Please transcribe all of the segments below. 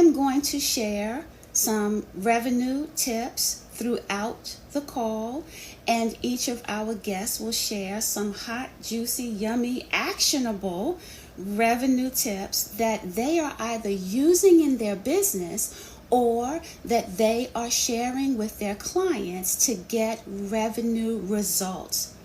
am going to share some revenue tips throughout the call, and each of our guests will share some hot, juicy, yummy, actionable revenue tips that they are either using in their business or that they are sharing with their clients to get revenue results.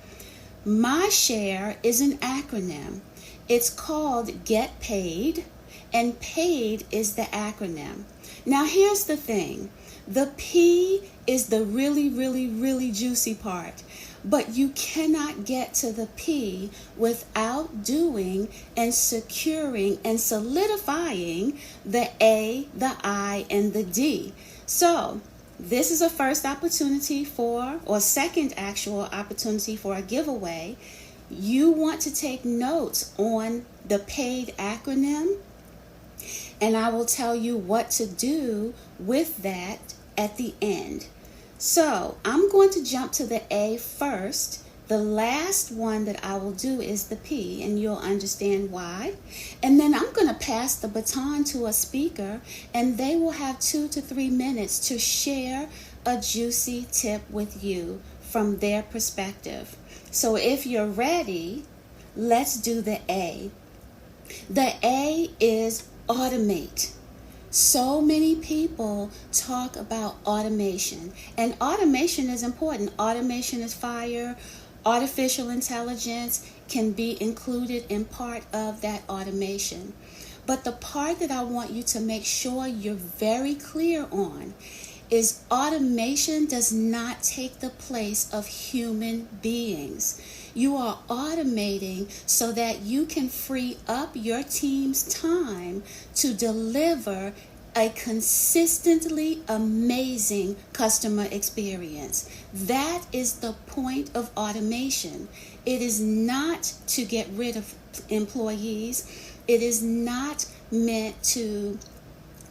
My share is an acronym. It's called Get Paid, and PAID is the acronym. Now here's the thing. The P is the really, really, really juicy part. But you cannot get to the P without doing and securing and solidifying the A, the I, and the D. So this is a first opportunity for, or second actual opportunity for a giveaway. You want to take notes on the PAID acronym, and I will tell you what to do with that at the end. So I'm going to jump to the A first. The last one that I will do is the P, and you'll understand why. And then I'm going to pass the baton to a speaker, and they will have 2 to 3 minutes to share a juicy tip with you from their perspective. So if you're ready, let's do the A. The A is automate. So many people talk about automation, and automation is important. Automation is fire. Artificial intelligence can be included in part of that automation. But the part that I want you to make sure you're very clear on is automation does not take the place of human beings. You are automating so that you can free up your team's time to deliver a consistently amazing customer experience. That is the point of automation. It is not to get rid of employees. It is not meant to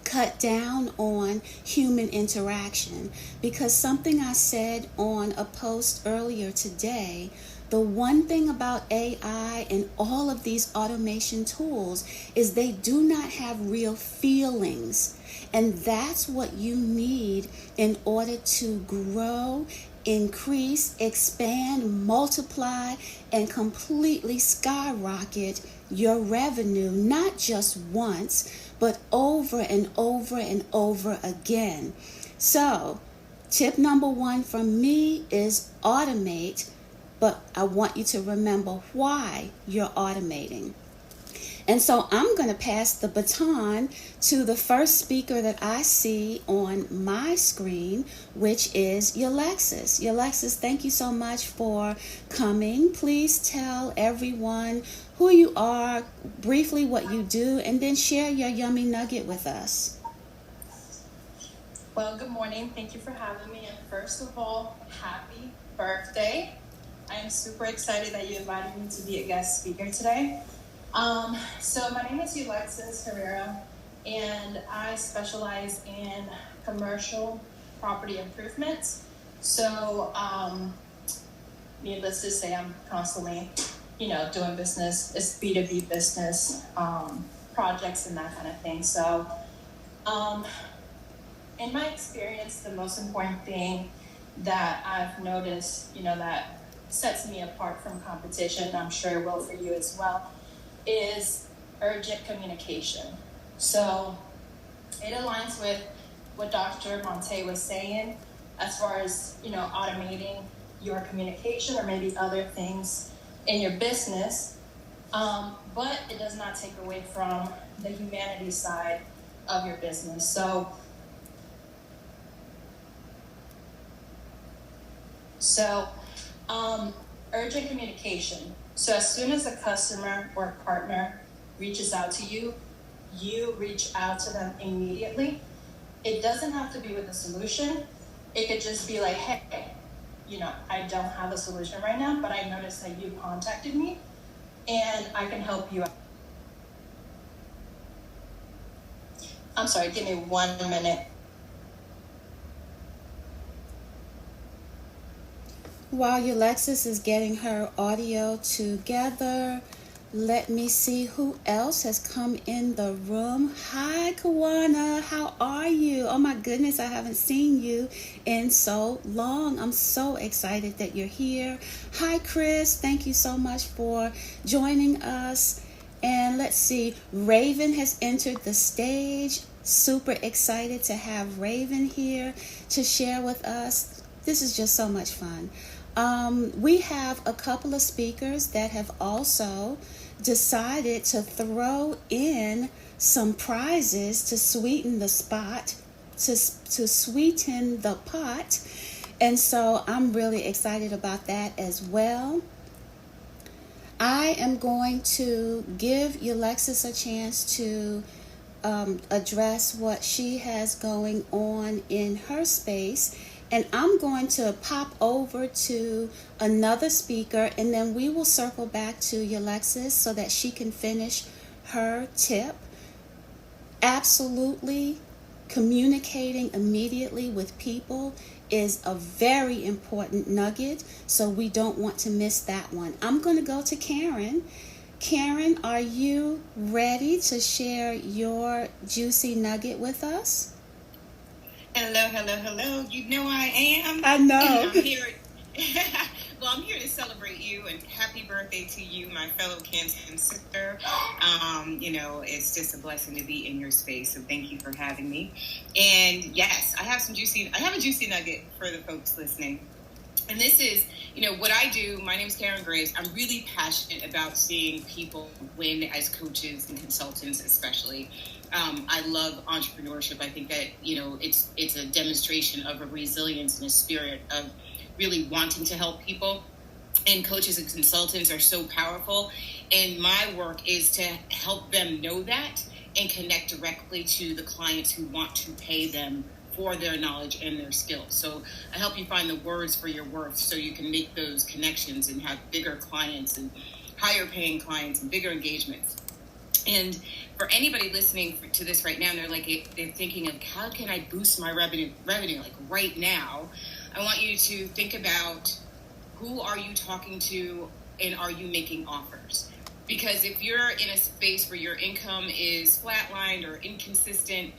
cut down on human interaction, because something I said on a post earlier today, the one thing about AI and all of these automation tools is they do not have real feelings. And that's what you need in order to grow, increase, expand, multiply, and completely skyrocket your revenue, not just once, but over and over and over again. So, tip number 1 from me is automate, but I want you to remember why you're automating. And so I'm going to pass the baton to the first speaker that I see on my screen, which is Yalexis. Yalexis, thank you so much for coming. Please tell everyone who you are, briefly what you do, and then share your yummy nugget with us. Well, good morning. Thank you for having me. And first of all, happy birthday. I am super excited that you invited me to be a guest speaker today. So my name is Alexis Herrera, and I specialize in commercial property improvements. So, needless to say, I'm constantly, doing business, it's B2B business, projects and that kind of thing. So, in my experience, the most important thing that I've noticed, that sets me apart from competition, and I'm sure it will for you as well, is urgent communication. So it aligns with what Dr. Montae was saying as far as, automating your communication or maybe other things in your business. But it does not take away from the humanity side of your business. So urgent communication. So as soon as a customer or partner reaches out to you, you reach out to them immediately. It doesn't have to be with a solution. It could just be like, hey, I don't have a solution right now, but I noticed that you contacted me and I can help you out. I'm sorry, give me 1 minute. While Alexis is getting her audio together, Let me see who else has come in the room. Hi, Kawana. How are you? Oh my goodness, I haven't seen you in so long. I'm so excited that you're here. Hi, Chris. Thank you so much for joining us. And let's see, Raven has entered the stage. Super excited to have Raven here to share with us. This is just so much fun. We have a couple of speakers that have also decided to throw in some prizes to sweeten the spot, to sweeten the pot. And so I'm really excited about that as well. I am going to give Alexis a chance to address what she has going on in her space. And I'm going to pop over to another speaker, and then we will circle back to Alexis so that she can finish her tip. Absolutely, communicating immediately with people is a very important nugget, so we don't want to miss that one. I'm going to go to Karen. Karen, are you ready to share your juicy nugget with us? Hello. You know I am. I know. I'm here. Well, I'm here to celebrate you and happy birthday to you, my fellow Cancer sister. It's just a blessing to be in your space. So thank you for having me. And yes, I have a juicy nugget for the folks listening. And this is, what I do. My name is Karen Graves. I'm really passionate about seeing people win as coaches and consultants, especially. I love entrepreneurship. I think that, it's a demonstration of a resilience and a spirit of really wanting to help people. And coaches and consultants are so powerful. And my work is to help them know that and connect directly to the clients who want to pay them for their knowledge and their skills. So I help you find the words for your worth so you can make those connections and have bigger clients and higher paying clients and bigger engagements. And for anybody listening to this right now, they're thinking of how can I boost my revenue like right now? I want you to think about who are you talking to and are you making offers? Because if you're in a space where your income is flatlined or inconsistent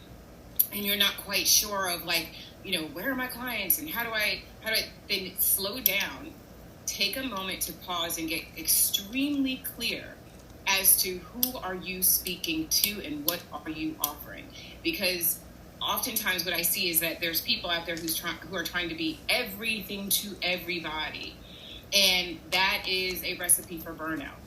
and you're not quite sure of where are my clients and how do I then slow down, take a moment to pause and get extremely clear as to who are you speaking to and what are you offering. Because oftentimes what I see is that there's people out there who are trying to be everything to everybody. And that is a recipe for burnout.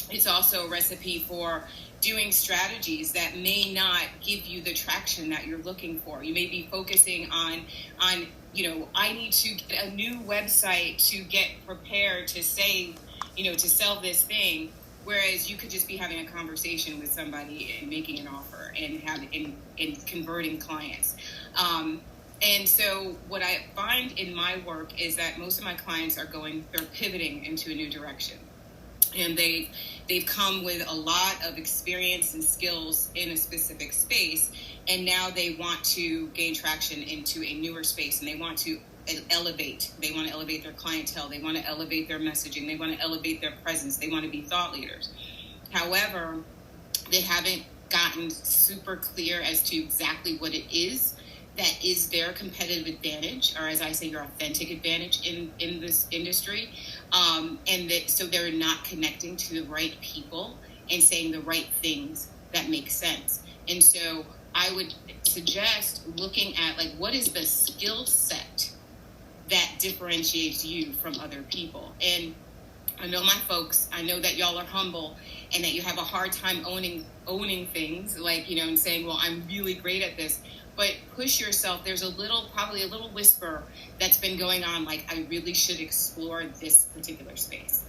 It's also a recipe for doing strategies that may not give you the traction that you're looking for. You may be focusing on I need to get a new website to get prepared to say, to sell this thing. Whereas you could just be having a conversation with somebody and making an offer and converting clients. And so what I find in my work is that most of my clients they're pivoting into a new direction. And they've come with a lot of experience and skills in a specific space. And now they want to gain traction into a newer space, and they want to elevate. They want to elevate their clientele. They want to elevate their messaging. They want to elevate their presence. They want to be thought leaders. However, they haven't gotten super clear as to exactly what it is that is their competitive advantage, or as I say, your authentic advantage in this industry. So they're not connecting to the right people and saying the right things that make sense. And so I would suggest looking at what is the skill set that differentiates you from other people. And I know my folks, I know that y'all are humble and that you have a hard time owning things and saying, well, I'm really great at this. But push yourself. There's probably a little whisper that's been going on, I really should explore this particular space.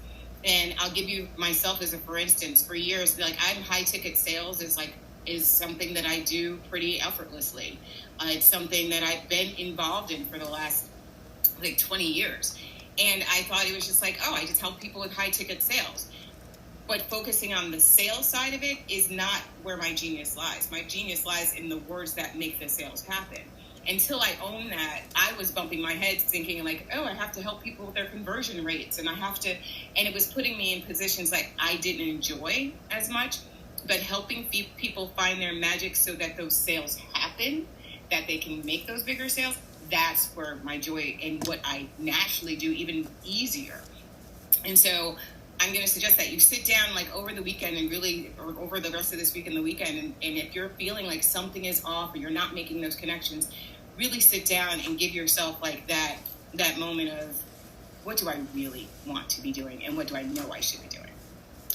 And I'll give you myself as for instance, for years, I'm high ticket sales is something that I do pretty effortlessly. It's something that I've been involved in for the last 20 years. And I thought it was just I just help people with high ticket sales. But focusing on the sales side of it is not where my genius lies. My genius lies in the words that make the sales happen. until I owned that, I was bumping my head thinking like, oh, I have to help people with their conversion rates, and I have to, and it was putting me in positions like I didn't enjoy as much. But helping people find their magic so that those sales happen, that they can make those bigger sales, that's where my joy and what I naturally do even easier. And so I'm going to suggest that you sit down like over the weekend and really, or over the rest of this week and the weekend, and if you're feeling like something is off or you're not making those connections, really sit down and give yourself like that moment of, what do I really want to be doing and what do I know I should be doing?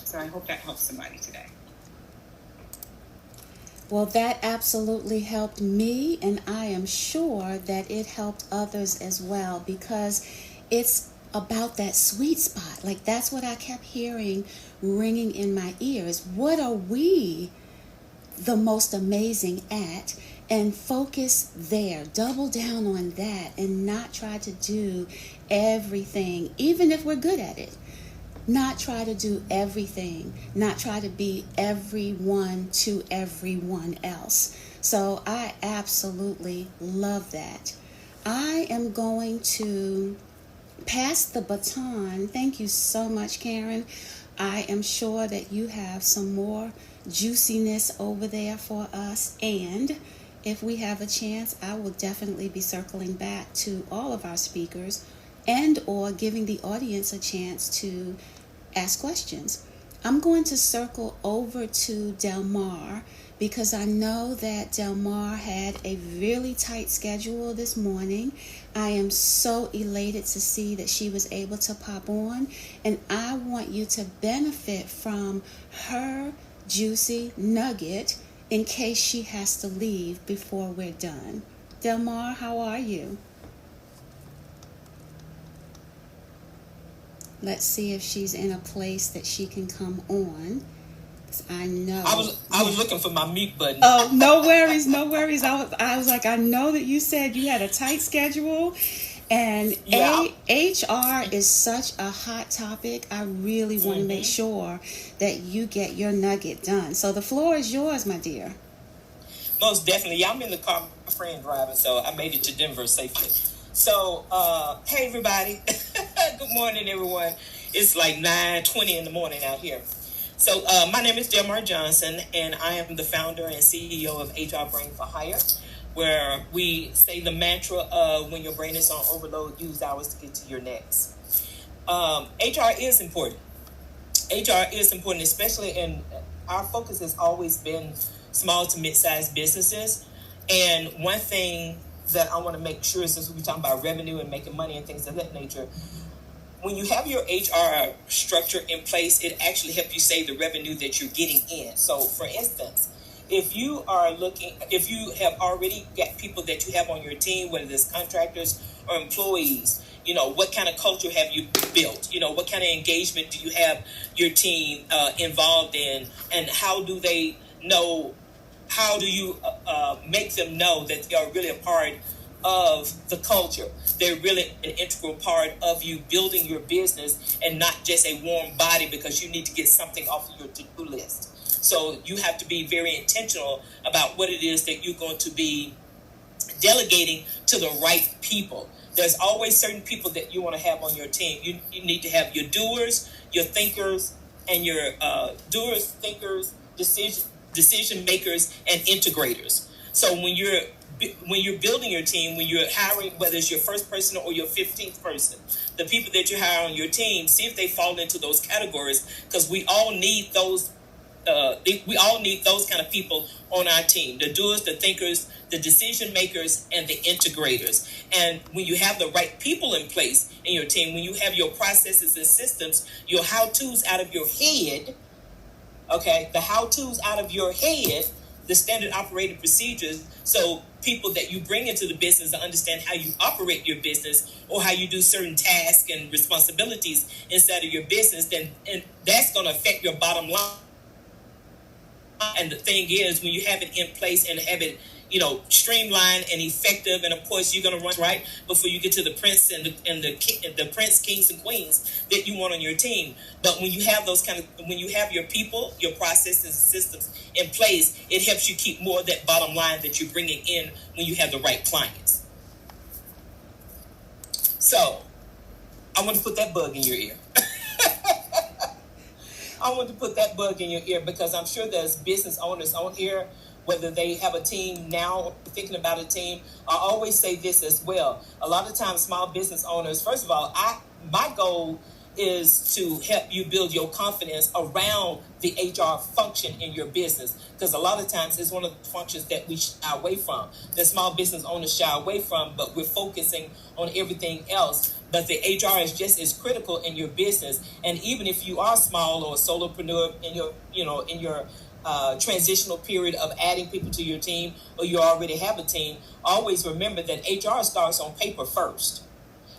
So I hope that helps somebody today. Well, that absolutely helped me, and I am sure that it helped others as well, because it's about that sweet spot. Like, that's what I kept hearing ringing in my ears. What are we the most amazing at? And focus there, double down on that, and not try to do everything, even if we're good at it. Not try to do everything, not try to be everyone to everyone else. So I absolutely love that. I am going to pass the baton. Thank you so much, Karen. I am sure that you have some more juiciness over there for us, and if we have a chance, I will definitely be circling back to all of our speakers and or giving the audience a chance to ask questions. I'm going to circle over to Delmar because I know that Delmar had a really tight schedule this morning. I am so elated to see that she was able to pop on, and I want you to benefit from her juicy nugget in case she has to leave before we're done. Delmar, how are you? Let's see if she's in a place that she can come on. I know. I was looking for my mute button. Oh, no worries, no worries. I was like, I know that you said you had a tight schedule, and Yeah. HR is such a hot topic. I really want to make sure that you get your nugget done. So the floor is yours, my dear. Most definitely. Yeah, I'm in the car, my friend driving, so I made it to Denver safely. So, hey everybody. Good morning, everyone. It's like 9:20 in the morning out here. So, my name is Delmar Johnson, and I am the founder and CEO of HR Brain for Hire, where we say the mantra of when your brain is on overload, use hours to get to your next. HR is important. HR is important, especially in our focus has always been small to mid-sized businesses. And one thing that I want to make sure, since we're talking about revenue and making money and things of that nature, when you have your HR structure in place, it actually helps you save the revenue that you're getting in. So, for instance, if you have already got people that you have on your team, whether it's contractors or employees, what kind of culture have you built? What kind of engagement do you have your team involved in, and how do they know? How do you make them know that they are really a part of the culture? They're really an integral part of you building your business and not just a warm body because you need to get something off of your to-do list. So you have to be very intentional about what it is that you're going to be delegating to the right people. There's always certain people that you want to have on your team. You need to have your doers, your thinkers, and your doers, thinkers, decision makers, and integrators. So when you're building your team, when you're hiring, whether it's your first person or your 15th person, the people that you hire on your team, see if they fall into those categories, because we all need those. We all need those kind of people on our team: the doers, the thinkers, the decision makers, and the integrators. And when you have the right people in place in your team, when you have your processes and systems, your how-tos out of your head. Okay, the how-tos out of your head, the standard operating procedures, so people that you bring into the business understand how you operate your business or how you do certain tasks and responsibilities inside of your business, and that's going to affect your bottom line. And the thing is, when you have it in place and have it streamlined and effective. And of course, you're going to run right before you get to the prince and the prince, kings and queens that you want on your team. But when you have when you have your people, your processes and systems in place, it helps you keep more of that bottom line that you're bringing in when you have the right clients. So I want to put that bug in your ear. I want to put that bug in your ear because I'm sure there's business owners on here, whether they have a team now or thinking about a team. I always say this as well. A lot of times small business owners, first of all, my goal is to help you build your confidence around the HR function in your business, because a lot of times it's one of the functions that we shy away from, that small business owners shy away from, but we're focusing on everything else. But the HR is just as critical in your business. And even if you are small or a solopreneur in your transitional period of adding people to your team, or you already have a team, always remember that HR starts on paper first.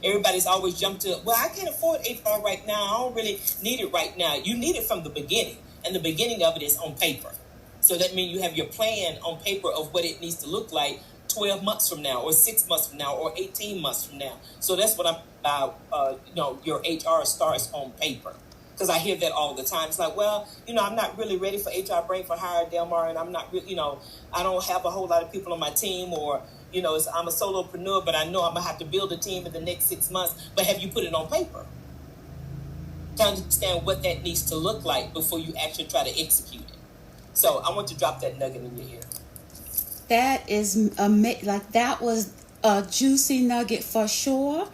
Everybody's always jumped to, well, I can't afford HR right now. I don't really need it right now. You need it from the beginning, and the beginning of it is on paper. So that means you have your plan on paper of what it needs to look like 12 months from now, or 6 months from now, or 18 months from now. So that's what I'm about. Your HR starts on paper. Because I hear that all the time. It's like, well, I'm not really ready for HR Brain for Hire, Delmar, and I'm not really, I don't have a whole lot of people on my team, or, I'm a solopreneur, but I know I'm going to have to build a team in the next 6 months. But have you put it on paper to understand what that needs to look like before you actually try to execute it? So I want to drop that nugget in your ear. That is that was a juicy nugget for sure.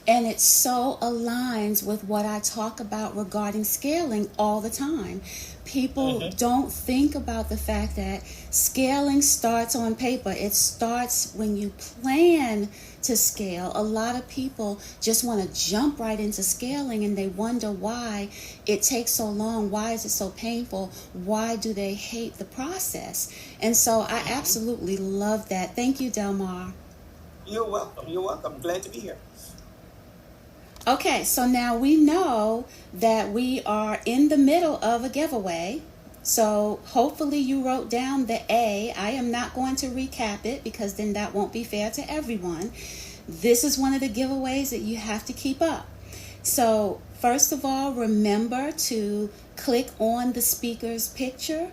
And it so aligns with what I talk about regarding scaling all the time. People don't think about the fact that scaling starts on paper. It starts when you plan to scale. A lot of people just want to jump right into scaling, and they wonder why it takes so long. Why is it so painful? Why do they hate the process? And so I absolutely love that. Thank you, Delmar. You're welcome. You're welcome. Glad to be here. Okay, so now we know that we are in the middle of a giveaway. So hopefully you wrote down the A. I am not going to recap it because then that won't be fair to everyone. This is one of the giveaways that you have to keep up. So first of all, remember to click on the speaker's picture,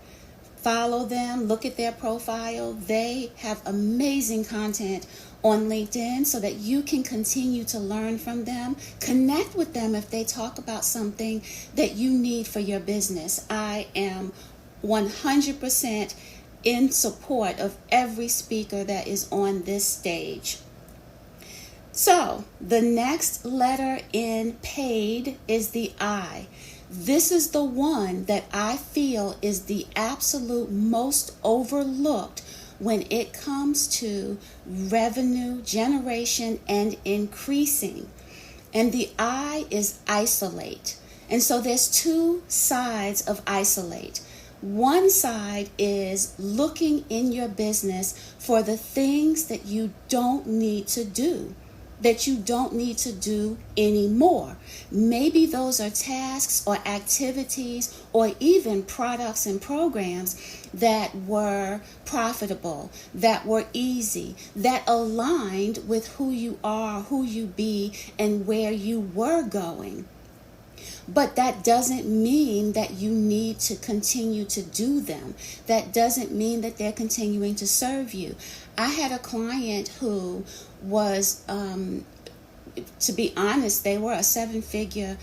follow them, look at their profile. They have amazing content on LinkedIn so that you can continue to learn from them. Connect with them if they talk about something that you need for your business. I am 100% in support of every speaker that is on this stage. So the next letter in paid is the I. This is the one that I feel is the absolute most overlooked when it comes to revenue generation and increasing. And the I is isolate. And so there's two sides of isolate. One side is looking in your business for the things that you don't need to do, that you don't need to do anymore. Maybe those are tasks or activities or even products and programs that were profitable, that were easy, that aligned with who you are, who you be, and where you were going. But that doesn't mean that you need to continue to do them. That doesn't mean that they're continuing to serve you. I had a client who was, to be honest, they were a 7-figure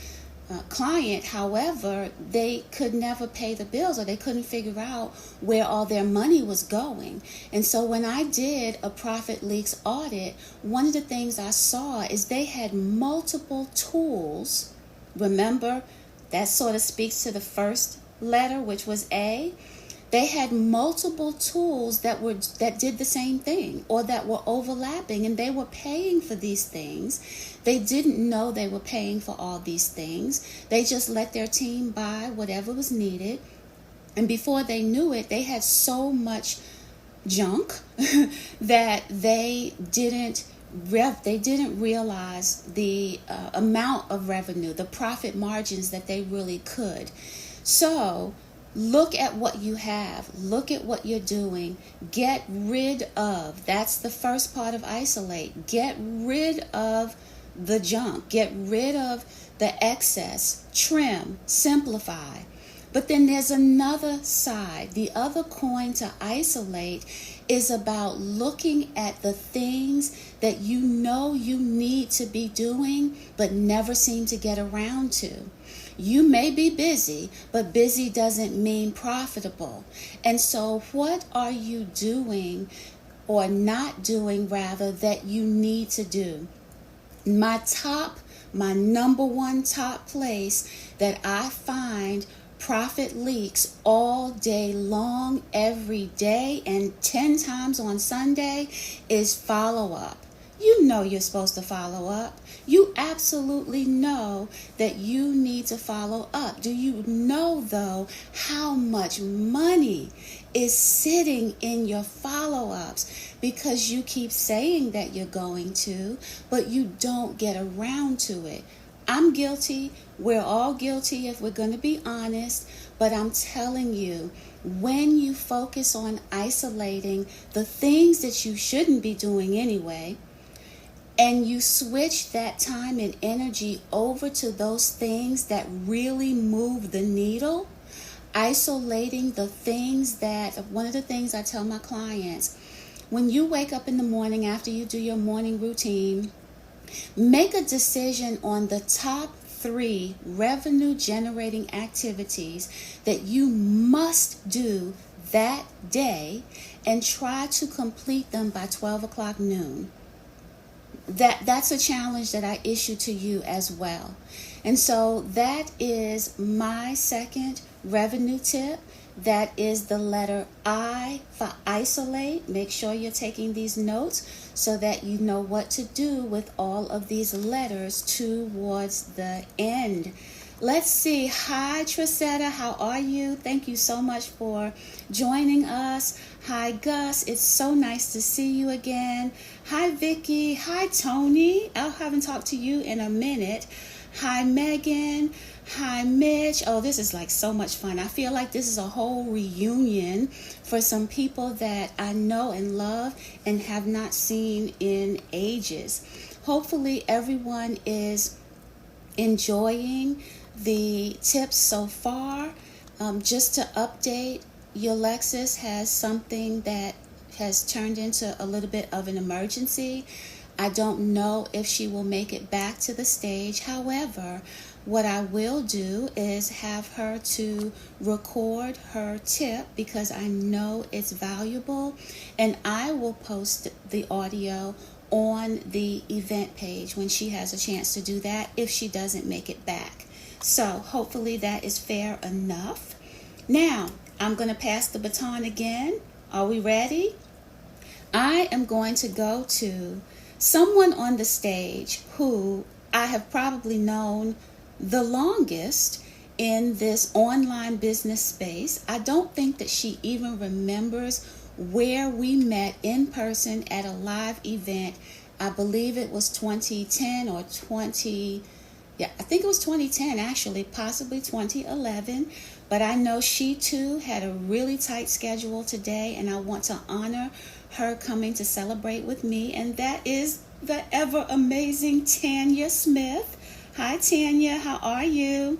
client. However, they could never pay the bills, or they couldn't figure out where all their money was going. And so when I did a Profit Leaks audit, one of the things I saw is they had multiple tools. Remember, that sort of speaks to the first letter, which was A. They had multiple tools that did the same thing, or that were overlapping, and they were paying for these things. They didn't know they were paying for all these things. They just let their team buy whatever was needed. And before they knew it, they had so much junk that they didn't realize the amount of revenue, the profit margins that they really could. So Look at what you have. Look at what you're doing. Get rid of. That's the first part of isolate. Get rid of the junk. Get rid of the excess. Trim. Simplify. But then there's another side. The other coin to isolate is about looking at the things that you know you need to be doing but never seem to get around to. You may be busy, but busy doesn't mean profitable. And so what are you doing, or not doing rather, that you need to do? My number one top place that I find profit leaks all day long, every day, and 10 times on Sunday is follow up. You know you're supposed to follow up. You absolutely know that you need to follow up. Do you know, though, how much money is sitting in your follow-ups because you keep saying that you're going to, but you don't get around to it? I'm guilty. We're all guilty if we're going to be honest. But I'm telling you, when you focus on isolating the things that you shouldn't be doing anyway, and you switch that time and energy over to those things that really move the needle, isolating the things that, one of the things I tell my clients, when you wake up in the morning after you do your morning routine, make a decision on the top 3 revenue generating activities that you must do that day and try to complete them by 12 o'clock noon. That's a challenge that I issue to you as well. And so that is my second revenue tip. That is the letter I for isolate. Make sure you're taking these notes so that you know what to do with all of these letters towards the end. Let's see. Hi, Trisetta. How are you? Thank you so much for joining us. Hi, Gus. It's so nice to see you again. Hi, Vicky. Hi, Tony. I haven't talked to you in a minute. Hi, Megan. Hi, Mitch. Oh, this is like so much fun. I feel like this is a whole reunion for some people that I know and love and have not seen in ages. Hopefully, everyone is enjoying the tips so far. Just to update, your Lexus has something that has turned into a little bit of an emergency. I don't know if she will make it back to the stage. However, what I will do is have her to record her tip because I know it's valuable, and I will post the audio on the event page when she has a chance to do that if she doesn't make it back. So hopefully that is fair enough. Now, I'm going to pass the baton again. Are we ready? I am going to go to someone on the stage who I have probably known the longest in this online business space. I don't think that she even remembers where we met in person at a live event. I believe it was 2010 or I think it was 2010 actually, possibly 2011. But I know she too had a really tight schedule today, and I want to honor her coming to celebrate with me, and that is the ever amazing Tanya Smith. Hi, Tanya. How are you?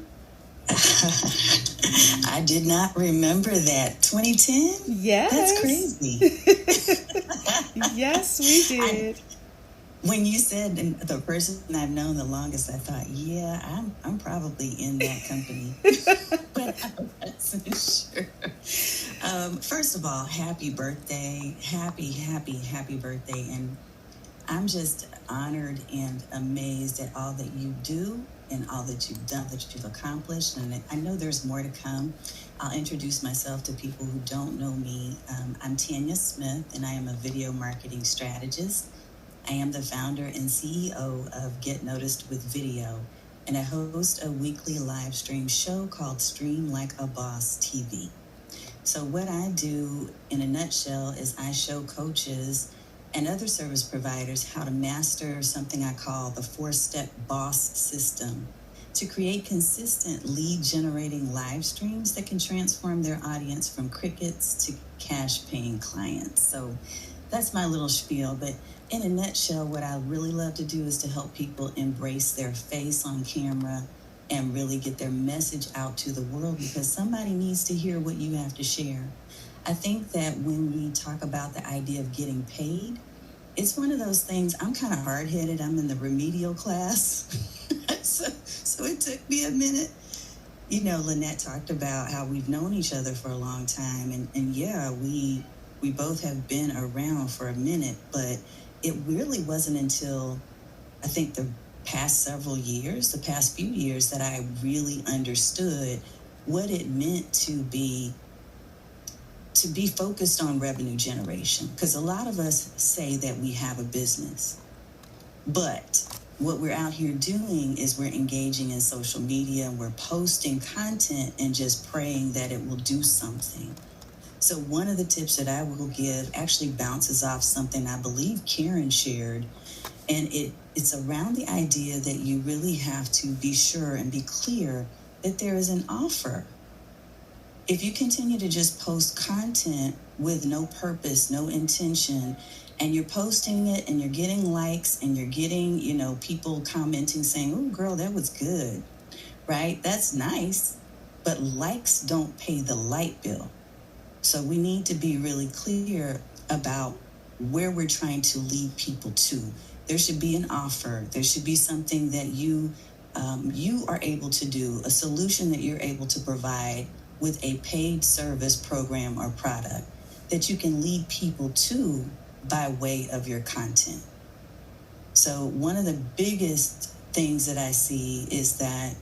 I did not remember that. 2010? Yes. That's crazy. Yes, we did. When you said the person I've known the longest, I thought, yeah, I'm probably in that company. But I wasn't sure. First of all, happy birthday. Happy birthday. And I'm just honored and amazed at all that you do and all that you've done, that you've accomplished. And I know there's more to come. I'll introduce myself to people who don't know me. I'm Tanya Smith, and I am a video marketing strategist. I am the founder and CEO of Get Noticed with Video, and I host a weekly live stream show called Stream Like a Boss TV. So what I do in a nutshell is I show coaches and other service providers how to master something I call the 4-step boss system. to create consistent lead-generating live streams that can transform their audience from crickets to cash-paying clients. So that's my little spiel. But in a nutshell, what I really love to do is to help people embrace their face on camera and really get their message out to the world, because somebody needs to hear what you have to share. I think that when we talk about the idea of getting paid, it's one of those things. I'm kind of hard-headed. I'm in the remedial class. So it took me a minute. You know, Linette talked about how we've known each other for a long time. And yeah, we both have been around for a minute, but it really wasn't until I think the past few years, that I really understood what it meant to be focused on revenue generation. Because a lot of us say that we have a business, but what we're out here doing is we're engaging in social media, and we're posting content and just praying that it will do something. So one of the tips that I will give actually bounces off something I believe Karen shared, and it's around the idea that you really have to be sure and be clear that there is an offer. If you continue to just post content with no purpose, no intention, and you're posting it and you're getting likes and you're getting, people commenting saying, "Oh, girl, that was good," right? That's nice, but likes don't pay the light bill. So we need to be really clear about where we're trying to lead people to. There should be an offer. There should be something that you are able to do, a solution that you're able to provide with a paid service, program, or product that you can lead people to by way of your content. So one of the biggest things that I see is that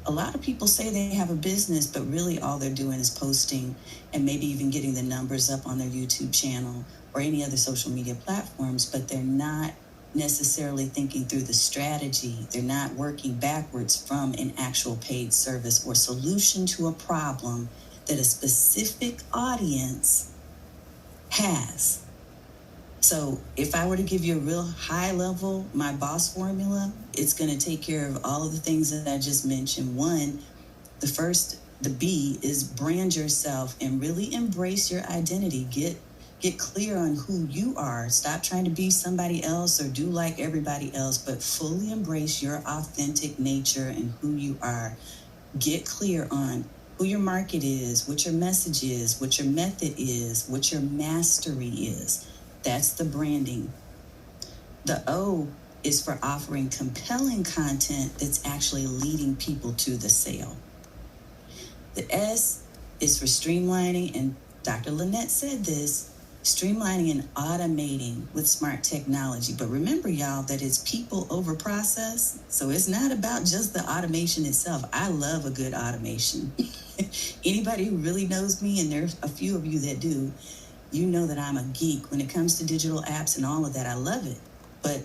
a lot of people say they have a business, but really all they're doing is posting and maybe even getting the numbers up on their YouTube channel or any other social media platforms, but they're not necessarily thinking through the strategy. They're not working backwards from an actual paid service or solution to a problem that a specific audience has. So if I were to give you a real high level, my boss formula, it's going to take care of all of the things that I just mentioned. One, the B is brand yourself and really embrace your identity. Get clear on who you are. Stop trying to be somebody else or do like everybody else, but fully embrace your authentic nature and who you are. Get clear on who your market is, what your message is, what your method is, what your mastery is. That's the branding. The O is for offering compelling content that's actually leading people to the sale. The S is for streamlining, and Dr. Linette said this, streamlining and automating with smart technology. But remember, y'all, that it's people over process. So it's not about just the automation itself. I love a good automation. Anybody who really knows me, and there's a few of you that do, you know that I'm a geek when it comes to digital apps and all of that. I love it. But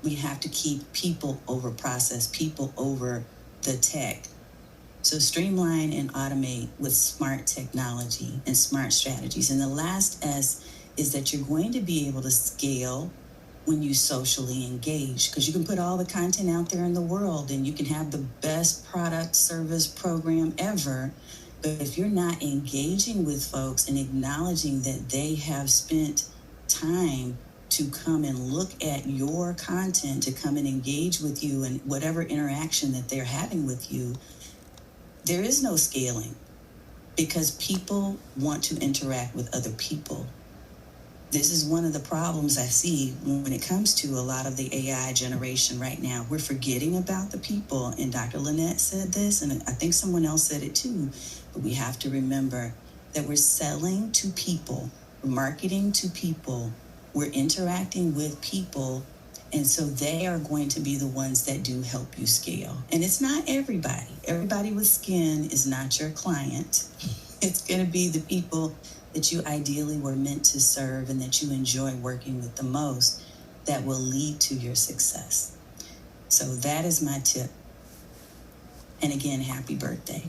we have to keep people over process, people over the tech. So streamline and automate with smart technology and smart strategies. And the last S is that you're going to be able to scale when you socially engage, because you can put all the content out there in the world and you can have the best product, service, program ever. But if you're not engaging with folks and acknowledging that they have spent time to come and look at your content, to come and engage with you and whatever interaction that they're having with you, there is no scaling, because people want to interact with other people. This is one of the problems I see when it comes to a lot of the AI generation right now. We're forgetting about the people, and Dr. Linette said this, and I think someone else said it too, but we have to remember that we're selling to people, we're marketing to people, we're interacting with people, and so they are going to be the ones that do help you scale. And it's not everybody. Everybody with skin is not your client. It's going to be the people that you ideally were meant to serve and that you enjoy working with the most that will lead to your success. So that is my tip. And again, happy birthday.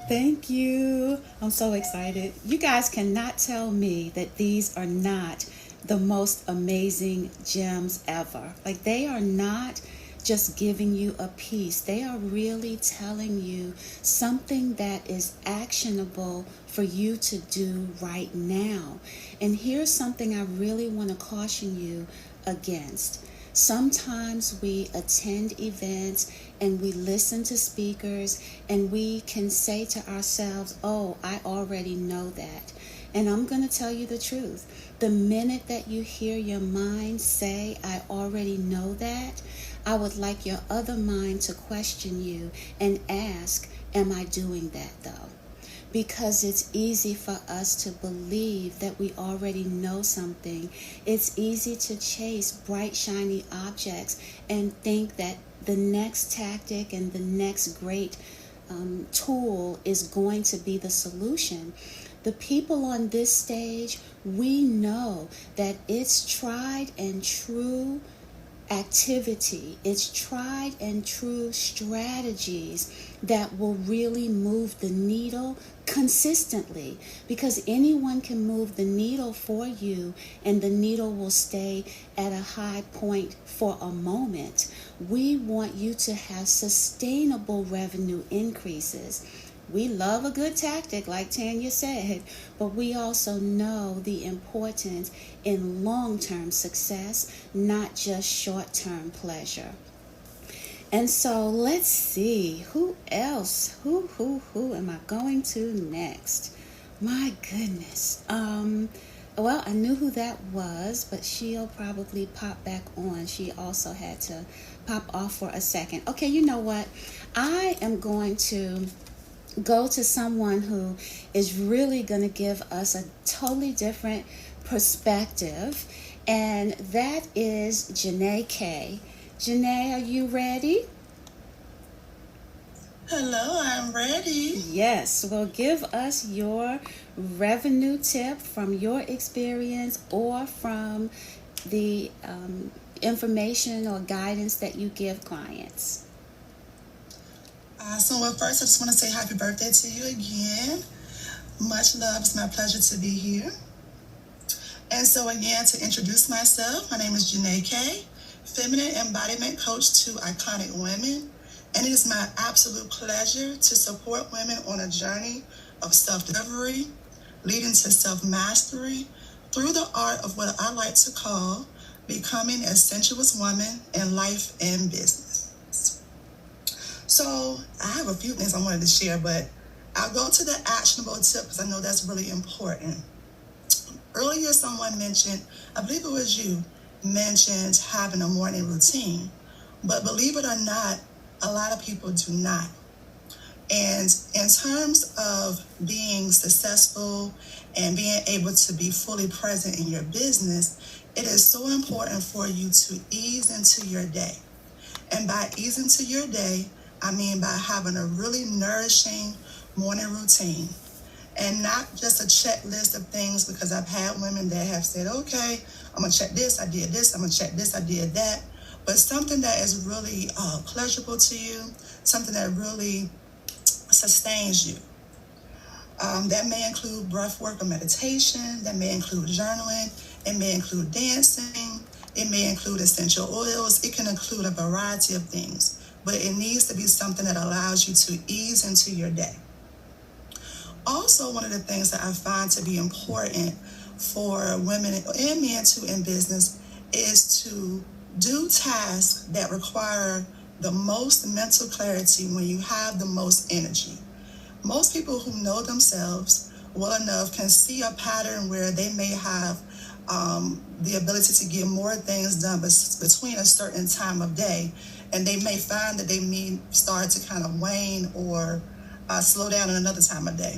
Thank you. I'm so excited. You guys cannot tell me that these are not the most amazing gems ever. Like, they are not just giving you a piece. They are really telling you something that is actionable for you to do right now. And here's something I really want to caution you against. Sometimes we attend events and we listen to speakers and we can say to ourselves, oh, I already know that. And I'm going to tell you the truth. The minute that you hear your mind say, I already know that, I would like your other mind to question you and ask, am I doing that though? Because it's easy for us to believe that we already know something. It's easy to chase bright, shiny objects and think that the next tactic and the next great tool is going to be the solution. The people on this stage, we know that it's tried and true activity, it's tried and true strategies that will really move the needle consistently, because anyone can move the needle for you and the needle will stay at a high point for a moment. We want you to have sustainable revenue increases. We love a good tactic, like Tanya said, but we also know the importance in long-term success, not just short-term pleasure. And so let's see, who else? Who am I going to next? My goodness. Well, I knew who that was, but she'll probably pop back on. She also had to pop off for a second. Okay, you know what? I am going to go to someone who is really going to give us a totally different perspective, and that is Janae K. Janae, are you ready? Hello, I'm ready. Yes, well, give us your revenue tip from your experience or from the information or guidance that you give clients. Awesome. Well, first, I just want to say happy birthday to you again. Much love. It's my pleasure to be here. And so, again, to introduce myself, my name is Janae K, Feminine Embodiment Coach to Iconic Women. And it is my absolute pleasure to support women on a journey of self-discovery, leading to self-mastery through the art of what I like to call becoming a sensuous woman in life and business. So I have a few things I wanted to share, but I'll go to the actionable tip because I know that's really important. Earlier, someone mentioned, I believe it was you, mentioned having a morning routine. But believe it or not, a lot of people do not. And in terms of being successful and being able to be fully present in your business, it is so important for you to ease into your day. And by ease into your day, I mean by having a really nourishing morning routine. And not just a checklist of things, because I've had women that have said, okay, I'm going to check this, I did this, I'm going to check this, I did that. But something that is really pleasurable to you, something that really sustains you. That may include breath work or meditation, that may include journaling, it may include dancing, it may include essential oils, it can include a variety of things. But it needs to be something that allows you to ease into your day. Also, one of the things that I find to be important for women and men too in business is to do tasks that require the most mental clarity when you have the most energy. Most people who know themselves well enough can see a pattern where they may have the ability to get more things done between a certain time of day, and they may find that they may start to kind of wane or slow down in another time of day.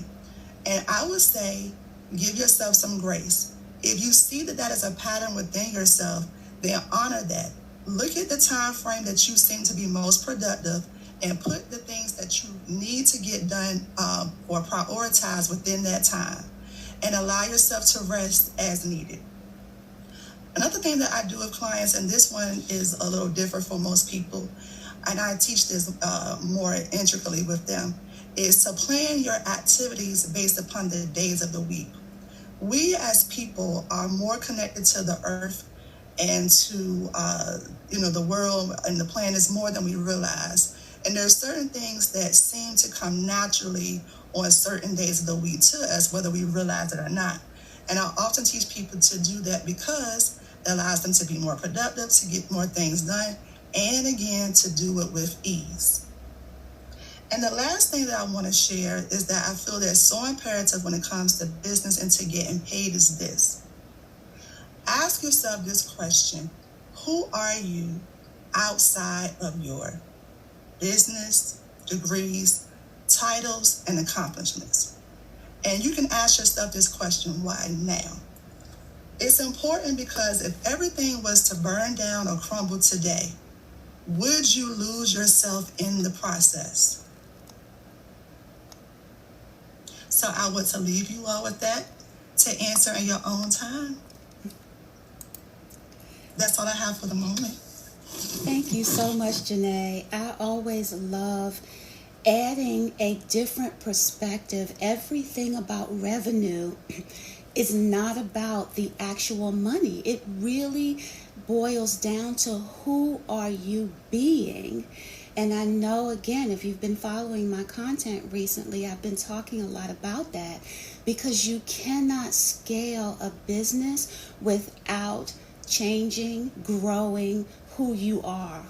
And I would say, give yourself some grace. If you see that that is a pattern within yourself, then honor that. Look at the time frame that you seem to be most productive and put the things that you need to get done or prioritize within that time, and allow yourself to rest as needed. Another thing that I do with clients, and this one is a little different for most people, and I teach this more intricately with them, is to plan your activities based upon the days of the week. We as people are more connected to the earth and to, the world and the plan is more than we realize. And there are certain things that seem to come naturally on certain days of the week to us, whether we realize it or not. And I often teach people to do that because it allows them to be more productive, to get more things done, and again, to do it with ease. And the last thing that I want to share is that I feel that's so imperative when it comes to business and to getting paid is this. Ask yourself this question: who are you outside of your business, degrees, titles, and accomplishments? And you can ask yourself this question, why now? It's important because if everything was to burn down or crumble today, would you lose yourself in the process? So I want to leave you all with that to answer in your own time. That's all I have for the moment. Thank you so much, Janae. I always love adding a different perspective. Everything about revenue is not about the actual money. It really boils down to who are you being. And I know, again, if you've been following my content recently, I've been talking a lot about that, because you cannot scale a business without changing, growing who you are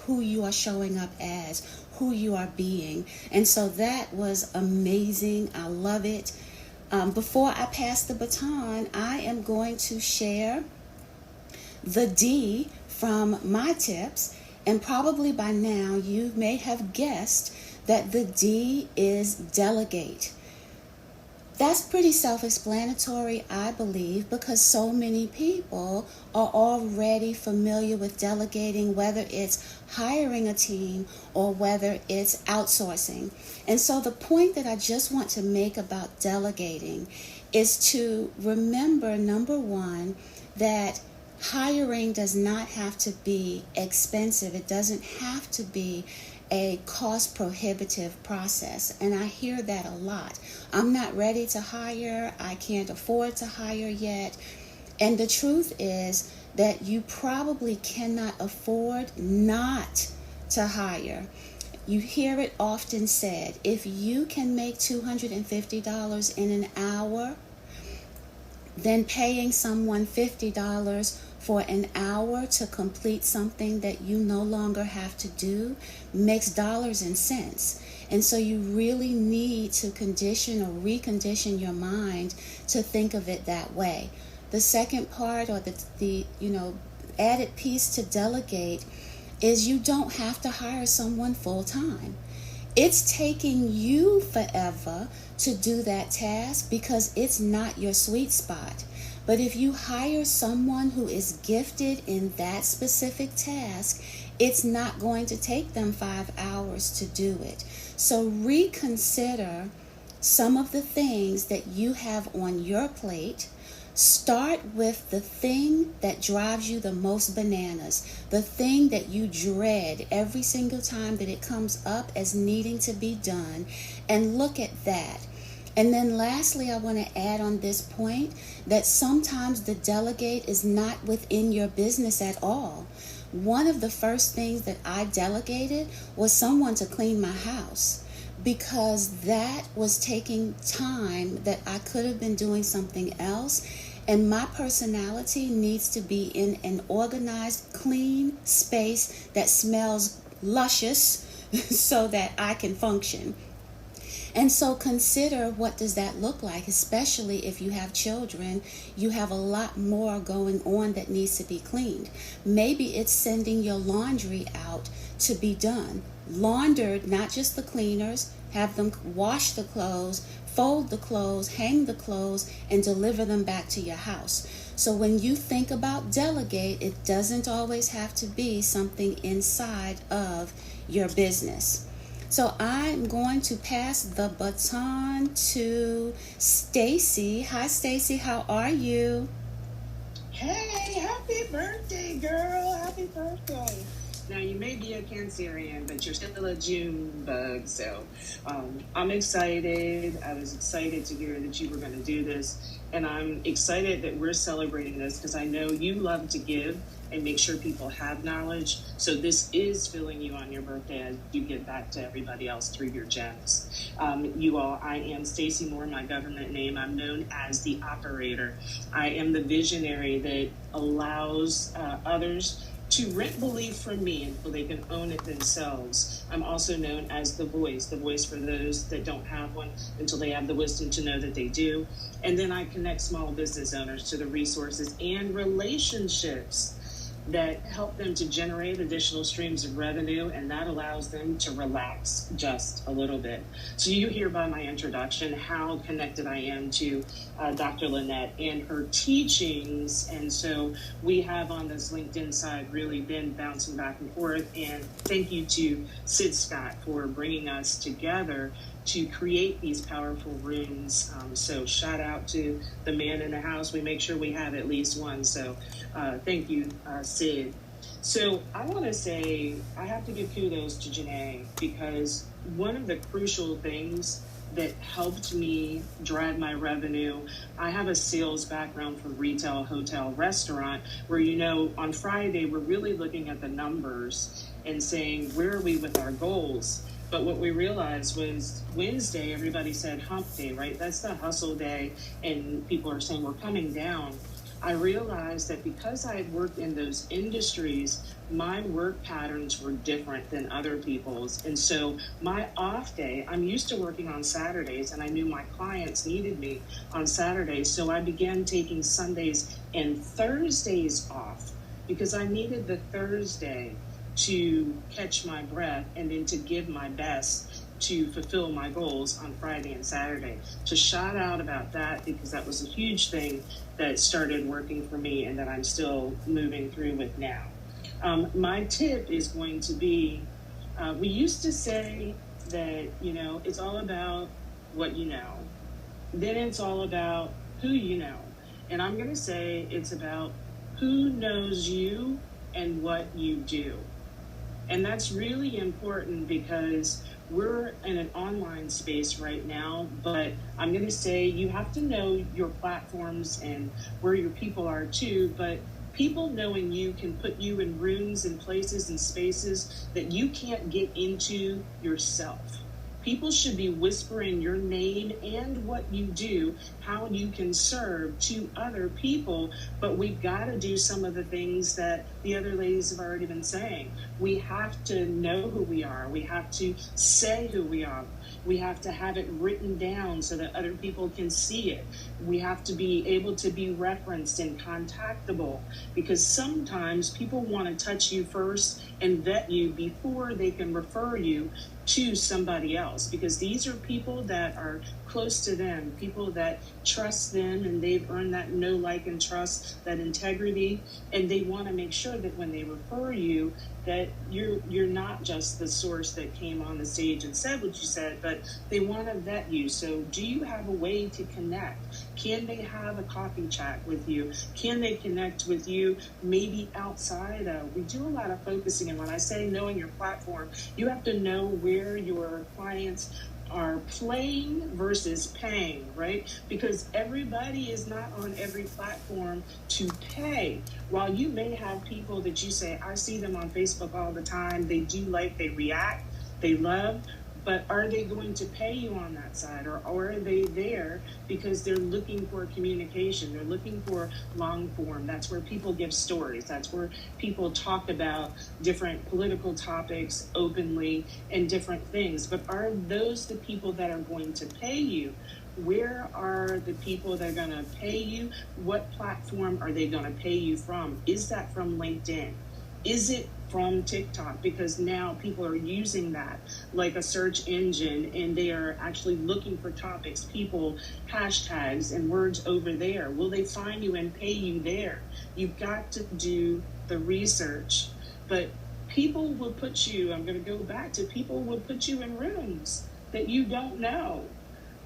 showing up as, who you are being. And so that was amazing. I love it. Before I pass the baton, I am going to share the D from my tips. And probably by now you may have guessed that the D is delegate. That's pretty self-explanatory, I believe, because so many people are already familiar with delegating, whether it's hiring a team or whether it's outsourcing. And so the point that I just want to make about delegating is to remember, number one, that hiring does not have to be expensive. It doesn't have to be a cost prohibitive process. And I hear that a lot. I'm not ready to hire. I can't afford to hire yet. And the truth is that you probably cannot afford not to hire. You hear it often said, if you can make $250 in an hour, then paying someone $50 for an hour to complete something that you no longer have to do makes dollars and cents. And so you really need to condition or recondition your mind to think of it that way. The second part, or the added piece to delegate, is you don't have to hire someone full time. It's taking you forever to do that task because it's not your sweet spot. But if you hire someone who is gifted in that specific task, it's not going to take them 5 hours to do it. So reconsider some of the things that you have on your plate. Start with the thing that drives you the most bananas, the thing that you dread every single time that it comes up as needing to be done, and look at that. And then lastly, I want to add on this point that sometimes the delegate is not within your business at all. One of the first things that I delegated was someone to clean my house, because that was taking time that I could have been doing something else. And my personality needs to be in an organized, clean space that smells luscious so that I can function. And so consider, what does that look like? Especially if you have children, you have a lot more going on that needs to be cleaned. Maybe it's sending your laundry out to be done. Laundered, not just the cleaners, have them wash the clothes, fold the clothes, hang the clothes, and deliver them back to your house. So when you think about delegate, it doesn't always have to be something inside of your business. So I'm going to pass the baton to Stacy. Hi, Stacy. How are you? Hey, happy birthday, girl. Happy birthday. Now, you may be a Cancerian, but you're still a June bug. So I'm excited. I was excited to hear that you were going to do this. And I'm excited that we're celebrating this because I know you love to give and make sure people have knowledge. So this is filling you on your birthday as you give back to everybody else through your gems. You all, I am Stacey Moore, my government name. I'm known as the operator. I am the visionary that allows others to rent belief from me until they can own it themselves. I'm also known as the voice for those that don't have one until they have the wisdom to know that they do. And then I connect small business owners to the resources and relationships that help them to generate additional streams of revenue, and that allows them to relax just a little bit. So you hear by my introduction how connected I am to Dr. Linette and her teachings, and so we have on this LinkedIn side really been bouncing back and forth, and thank you to Sid Scott for bringing us together to create these powerful rooms. So shout out to the man in the house. We make sure we have at least one. So thank you, Sid. So I want to say I have to give kudos to Janae, because one of the crucial things that helped me drive my revenue, I have a sales background for retail, hotel, restaurant, where, you know, on Friday, we're really looking at the numbers and saying, where are we with our goals? But what we realized was Wednesday, everybody said hump day, right? That's the hustle day. And people are saying we're coming down. I realized that because I had worked in those industries, my work patterns were different than other people's. And so my off day, I'm used to working on Saturdays, and I knew my clients needed me on Saturdays. So I began taking Sundays and Thursdays off because I needed the Thursday to catch my breath and then to give my best to fulfill my goals on Friday and Saturday. To shout out about that, because that was a huge thing that started working for me and that I'm still moving through with now. My tip is going to be, we used to say that, you know, it's all about what you know. Then it's all about who you know. And I'm going to say it's about who knows you and what you do. And that's really important because we're in an online space right now, but I'm going to say you have to know your platforms and where your people are too, but people knowing you can put you in rooms and places and spaces that you can't get into yourself. People should be whispering your name and what you do, how you can serve to other people, but we've got to do some of the things that the other ladies have already been saying. We have to know who we are. We have to say who we are. We have to have it written down so that other people can see it. We have to be able to be referenced and contactable, because sometimes people want to touch you first and vet you before they can refer you to somebody else, because these are people that are close to them, people that trust them, and they've earned that know, like, and trust, that integrity, and they want to make sure that when they refer you, that you're not just the source that came on the stage and said what you said, but they want to vet you. So do you have a way to connect? Can they have a coffee chat with you? Can they connect with you maybe outside of? We do a lot of focusing, and when I say knowing your platform, you have to know where your clients are playing versus paying, right? Because everybody is not on every platform to pay. While you may have people that you say, I see them on Facebook all the time, they do like, they react, they love, but are they going to pay you on that side? Or are they there because they're looking for communication? They're looking for long form. That's where people give stories. That's where people talk about different political topics openly and different things. But are those the people that are going to pay you? Where are the people that are going to pay you? What platform are they going to pay you from? Is that from LinkedIn? Is it from TikTok? Because now people are using that like a search engine, and they are actually looking for topics, people, hashtags, and words over there. Will they find you and pay you there? You've got to do the research. But people will put you, I'm going to go back to, people will put you in rooms that you don't know.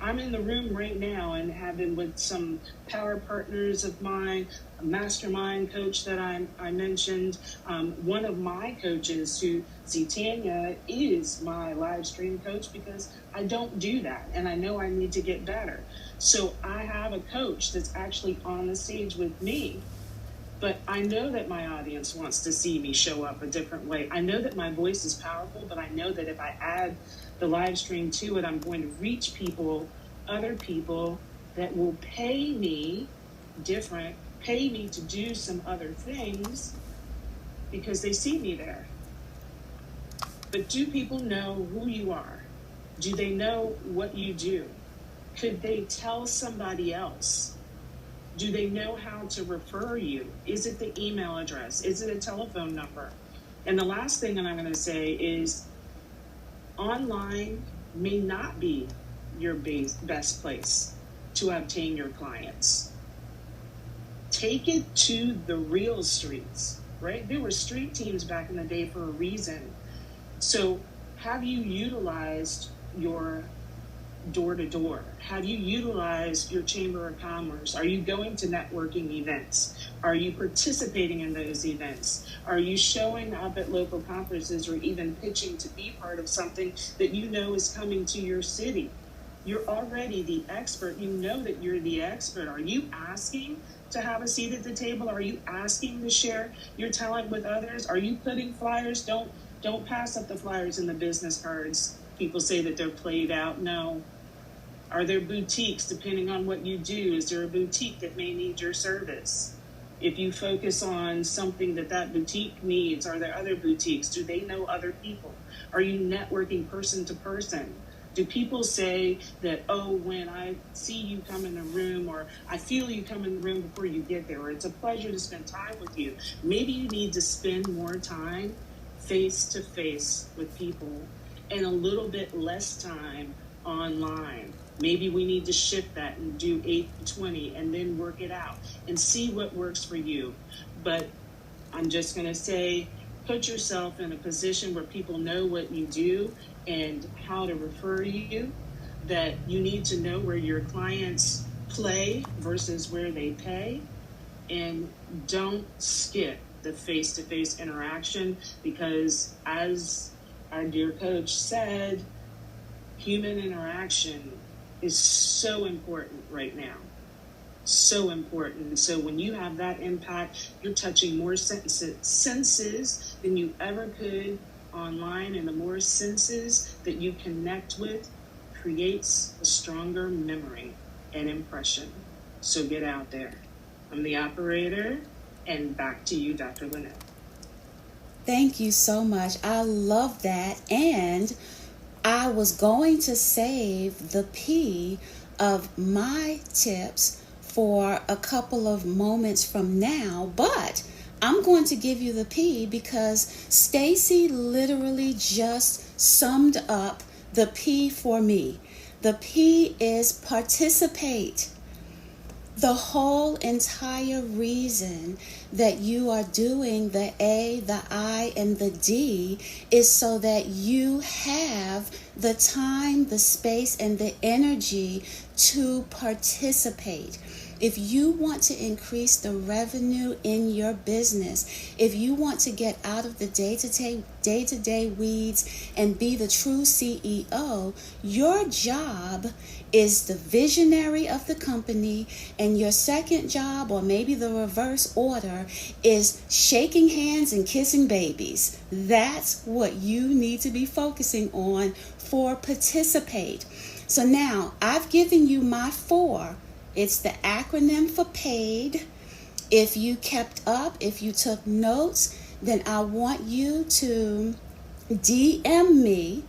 I'm in the room right now and have been with some power partners of mine, a mastermind coach that I mentioned. One of my coaches, who, Tanya, is my live stream coach, because I don't do that and I know I need to get better. So I have a coach that's actually on the stage with me But I know that my audience wants to see me show up a different way. I know that my voice is powerful, but I know that if I add the live stream to it, I'm going to reach people, other people that will pay me pay me to do some other things because they see me there. But do people know who you are? Do they know what you do? Could they tell somebody else? Do they know how to refer you? Is it the email address? Is it a telephone number? And the last thing that I'm going to say is online may not be your best place to obtain your clients. Take it to the real streets, right? There were street teams back in the day for a reason. So have you utilized your door-to-door? Have you utilized your Chamber of Commerce? Are you going to networking events? Are you participating in those events? Are you showing up at local conferences or even pitching to be part of something that you know is coming to your city? You're already the expert. You know that you're the expert. Are you asking to have a seat at the table? Are you asking to share your talent with others? Are you putting flyers? Don't pass up the flyers and the business cards. People say that they're played out. No. Are there boutiques, depending on what you do? Is there a boutique that may need your service? If you focus on something that boutique needs, are there other boutiques? Do they know other people? Are you networking person to person? Do people say that, oh, when I see you come in the room, or I feel you come in the room before you get there, or it's a pleasure to spend time with you? Maybe you need to spend more time face to face with people and a little bit less time online. Maybe we need to shift that and do 80-20 and then work it out and see what works for you. But I'm just going to say, put yourself in a position where people know what you do and how to refer you, that you need to know where your clients play versus where they pay, and don't skip the face-to-face interaction, because as our dear coach said, human interaction is so important right now. So important. So when you have that impact, you're touching more senses than you ever could online, and the more senses that you connect with creates a stronger memory and impression. So get out there. I'm the operator, and back to you, Dr. Linette. Thank you so much. I love that. And I was going to save the P of my tips for a couple of moments from now, but I'm going to give you the P because Stacy literally just summed up the P for me. The P is participate. The whole entire reason that you are doing the A, the I, and the D is so that you have the time, the space, and the energy to participate. If you want to increase the revenue in your business, if you want to get out of the day-to-day weeds and be the true CEO, your job is the visionary of the company, and your second job, or maybe the reverse order, is shaking hands and kissing babies. That's what you need to be focusing on for participate. So now I've given you my 4. It's the acronym for paid. If you kept up, if you took notes, then I want you to DM me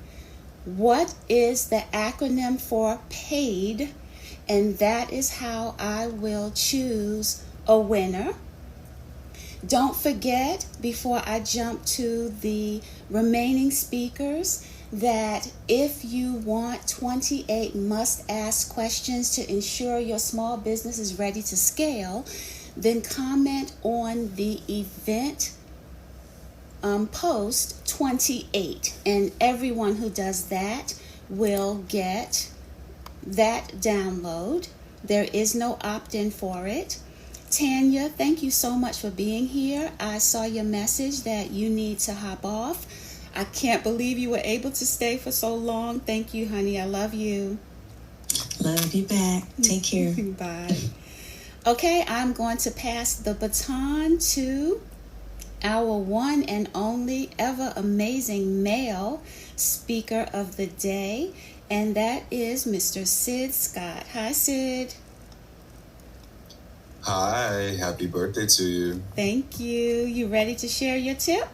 what is the acronym for paid, and that is how I will choose a winner. Don't forget, before I jump to the remaining speakers, that if you want 28 must-ask questions to ensure your small business is ready to scale, then comment on the event post 28, and everyone who does that will get that download. There is no opt-in for it. Tanya, thank you so much for being here. I saw your message that you need to hop off. I can't believe you were able to stay for so long. Thank you, honey. I love you. Love you back. Take care. Bye. Okay, I'm going to pass the baton to our one and only ever amazing male speaker of the day, and that is Mr. Sid Scott. Hi, Sid. Hi, happy birthday to you. Thank you. You ready to share your tip?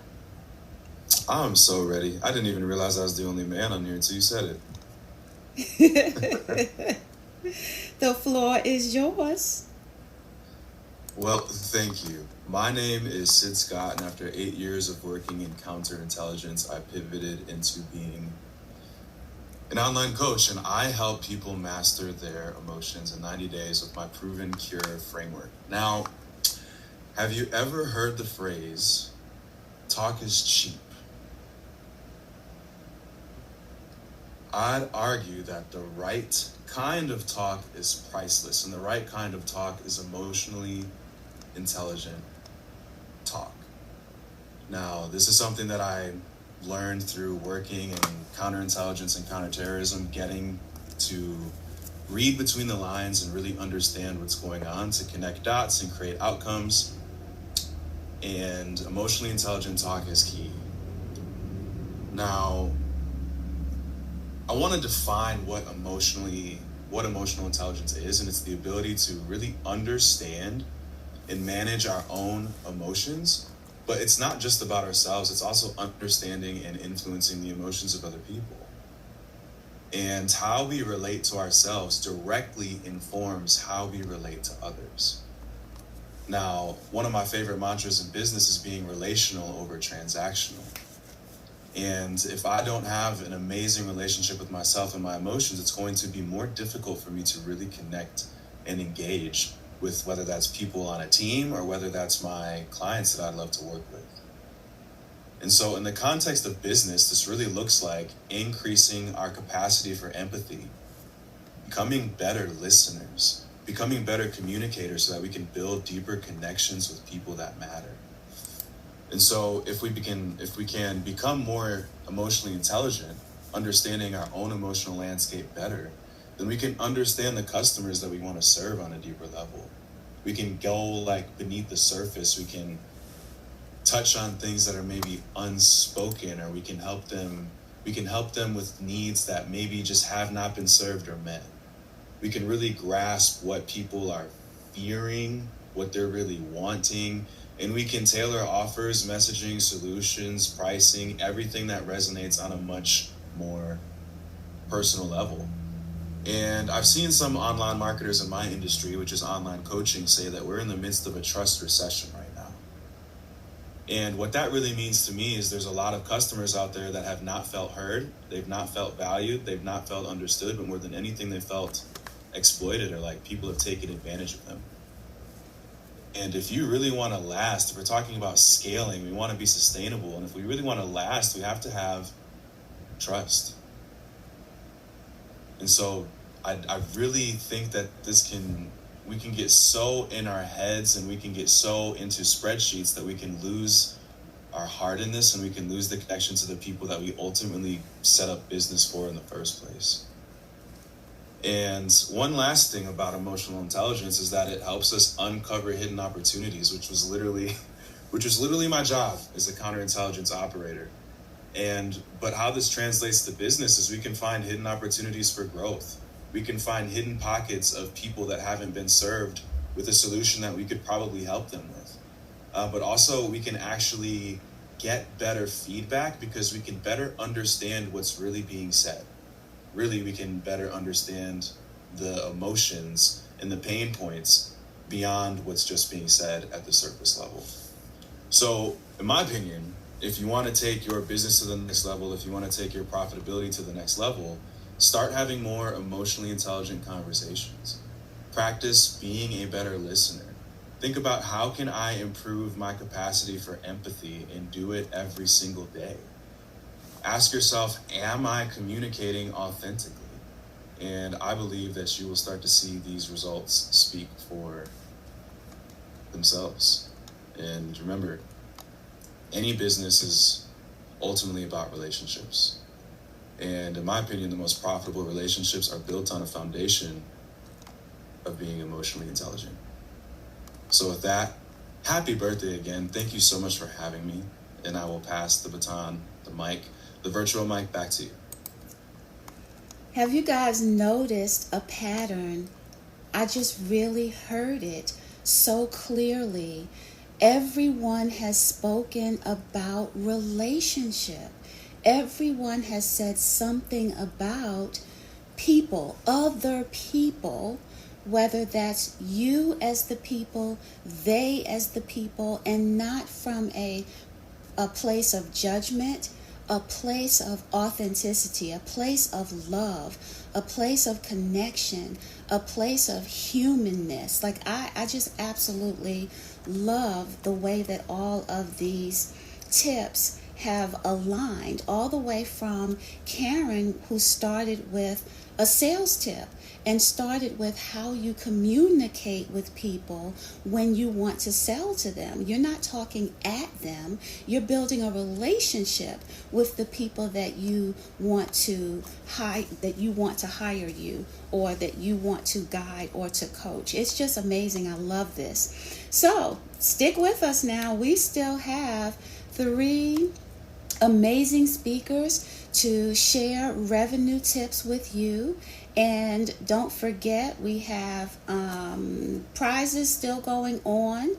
I'm so ready. I didn't even realize I was the only man on here until you said it. The floor is yours. Well, thank you. My name is Sid Scott, and after 8 years of working in counterintelligence, I pivoted into being an online coach, and I help people master their emotions in 90 days with my proven cure framework. Now, have you ever heard the phrase, talk is cheap? I'd argue that the right kind of talk is priceless, and the right kind of talk is emotionally intelligent talk. Now, this is something that I learned through working in counterintelligence and counterterrorism, getting to read between the lines and really understand what's going on, to connect dots and create outcomes. And emotionally intelligent talk is key. Now, I want to define what emotional intelligence is, and it's the ability to really understand and manage our own emotions. But it's not just about ourselves, it's also understanding and influencing the emotions of other people. And how we relate to ourselves directly informs how we relate to others. Now, one of my favorite mantras in business is being relational over transactional. And if I don't have an amazing relationship with myself and my emotions, it's going to be more difficult for me to really connect and engage with whether that's people on a team or whether that's my clients that I'd love to work with. And so in the context of business, this really looks like increasing our capacity for empathy, becoming better listeners, becoming better communicators so that we can build deeper connections with people that matter. And so if we can become more emotionally intelligent, understanding our own emotional landscape better, then we can understand the customers that we want to serve on a deeper level. We can go beneath the surface. We can touch on things that are maybe unspoken, or we can help them with needs that maybe just have not been served or met. We can really grasp what people are fearing, what they're really wanting, and we can tailor offers, messaging, solutions, pricing, everything that resonates on a much more personal level. And I've seen some online marketers in my industry, which is online coaching, say that we're in the midst of a trust recession right now. And what that really means to me is there's a lot of customers out there that have not felt heard, they've not felt valued, they've not felt understood, but more than anything, they felt exploited, or like people have taken advantage of them. And if you really want to last, if we're talking about scaling, we want to be sustainable. And if we really want to last, we have to have trust. And so I really think that we can get so in our heads and we can get so into spreadsheets that we can lose our heart in this, and we can lose the connection to the people that we ultimately set up business for in the first place. And one last thing about emotional intelligence is that it helps us uncover hidden opportunities, which was literally my job as a counterintelligence operator. But how this translates to business is we can find hidden opportunities for growth. We can find hidden pockets of people that haven't been served with a solution that we could probably help them with. But also we can actually get better feedback because we can better understand what's really being said. Really, we can better understand the emotions and the pain points beyond what's just being said at the surface level. So, in my opinion, if you want to take your business to the next level, if you want to take your profitability to the next level, start having more emotionally intelligent conversations. Practice being a better listener. Think about, how can I improve my capacity for empathy, and do it every single day. Ask yourself, am I communicating authentically? And I believe that you will start to see these results speak for themselves. And remember, any business is ultimately about relationships. And in my opinion, the most profitable relationships are built on a foundation of being emotionally intelligent. So with that, happy birthday again. Thank you so much for having me. And I will pass the baton, the virtual mic back to you. Have you guys noticed a pattern? I just really heard it so clearly. Everyone has spoken about relationship. Everyone has said something about people, other people, whether that's you as the people, they as the people, and not from a place of judgment, a place of authenticity, a place of love, a place of connection, a place of humanness. Like I just absolutely love the way that all of these tips have aligned, all the way from Karen, who started with a sales tip and started with how you communicate with people when you want to sell to them. You're not talking at them. You're building a relationship with the people that you want to hire you, or that you want to guide or to coach. It's just amazing. I love this. So stick with us now. We still have 3 amazing speakers to share revenue tips with you. And don't forget, we have prizes still going on.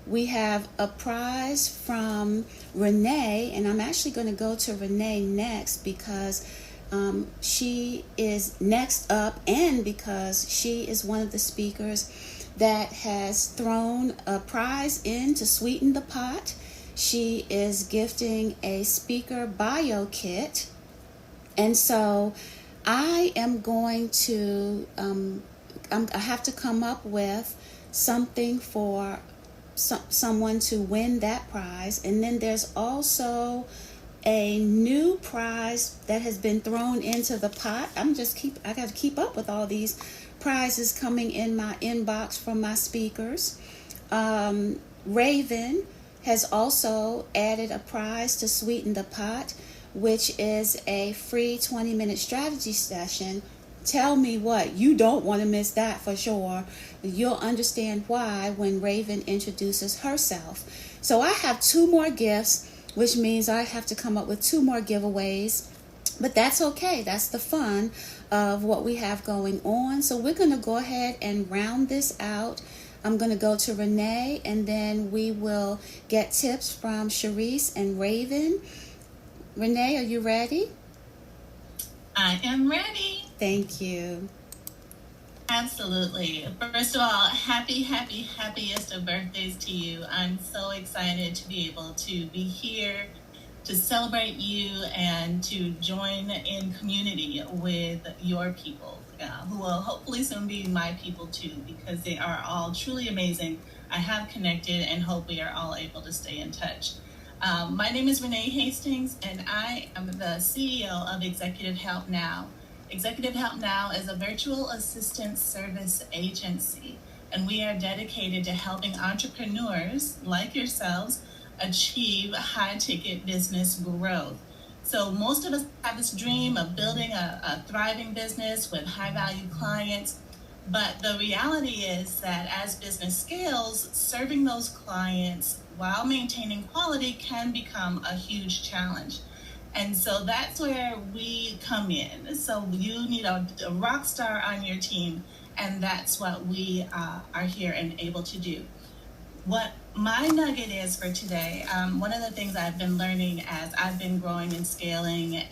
We have a prize from Renee, and I'm actually going to go to Renee next because she is next up, and because she is one of the speakers that has thrown a prize in to sweeten the pot. She is gifting a speaker bio kit. And so I am going to, I have to come up with something for someone to win that prize. And then there's also a new prize that has been thrown into the pot. I got to keep up with all these prizes coming in my inbox from my speakers. Raven has also added a prize to sweeten the pot, which is a free 20-minute strategy session. Tell me what, you don't want to miss that for sure. You'll understand why when Raven introduces herself. So I have 2 more gifts, which means I have to come up with 2 more giveaways. But that's okay. That's the fun of what we have going on. So we're going to go ahead and round this out. I'm going to go to Renee, and then we will get tips from Sharice and Raven. Renee, are you ready? I am ready. Thank you. Absolutely. First of all, happiest of birthdays to you. I'm so excited to be able to be here to celebrate you and to join in community with your people, who will hopefully soon be my people too, because they are all truly amazing. I have connected and hope we are all able to stay in touch. My name is Renee Hastings, and I am the CEO of Executive Help Now. Executive Help Now is a virtual assistant service agency, and we are dedicated to helping entrepreneurs like yourselves achieve high-ticket business growth. So most of us have this dream of building a thriving business with high-value clients, but the reality is that as business scales, serving those clients while maintaining quality can become a huge challenge. And so that's where we come in. So you need a rock star on your team, and that's what we are here and able to do. What my nugget is for today, one of the things I've been learning as I've been growing and scaling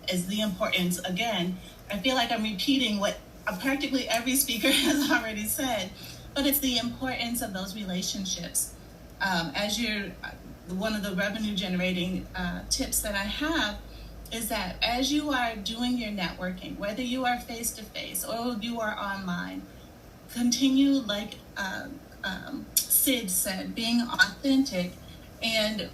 is the importance, again, I feel like I'm repeating what practically every speaker has already said, but it's the importance of those relationships. As you're, one of the revenue generating tips that I have is that as you are doing your networking, whether you are face-to-face or you are online, continue like Sid said, being authentic and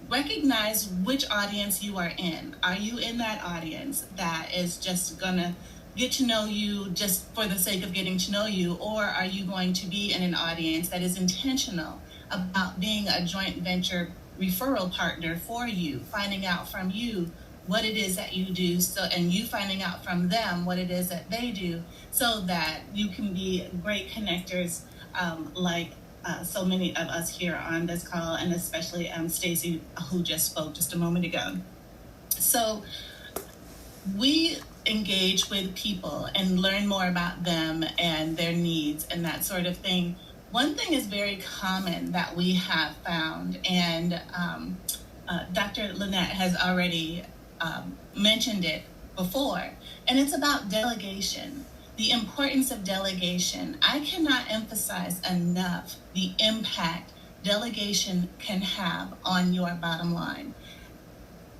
recognize which audience you are in. Are you in that audience that is just gonna get to know you just for the sake of getting to know you, or are you going to be in an audience that is intentional about being a joint venture referral partner for you, finding out from you what it is that you do, and you finding out from them what it is that they do, so that you can be great connectors like so many of us here on this call, and especially Stacy, who just spoke just a moment ago. So we engage with people and learn more about them and their needs and that sort of thing. One thing is very common that we have found, and Dr. Linette has already mentioned it before, and it's about delegation. The importance of delegation. I cannot emphasize enough the impact delegation can have on your bottom line.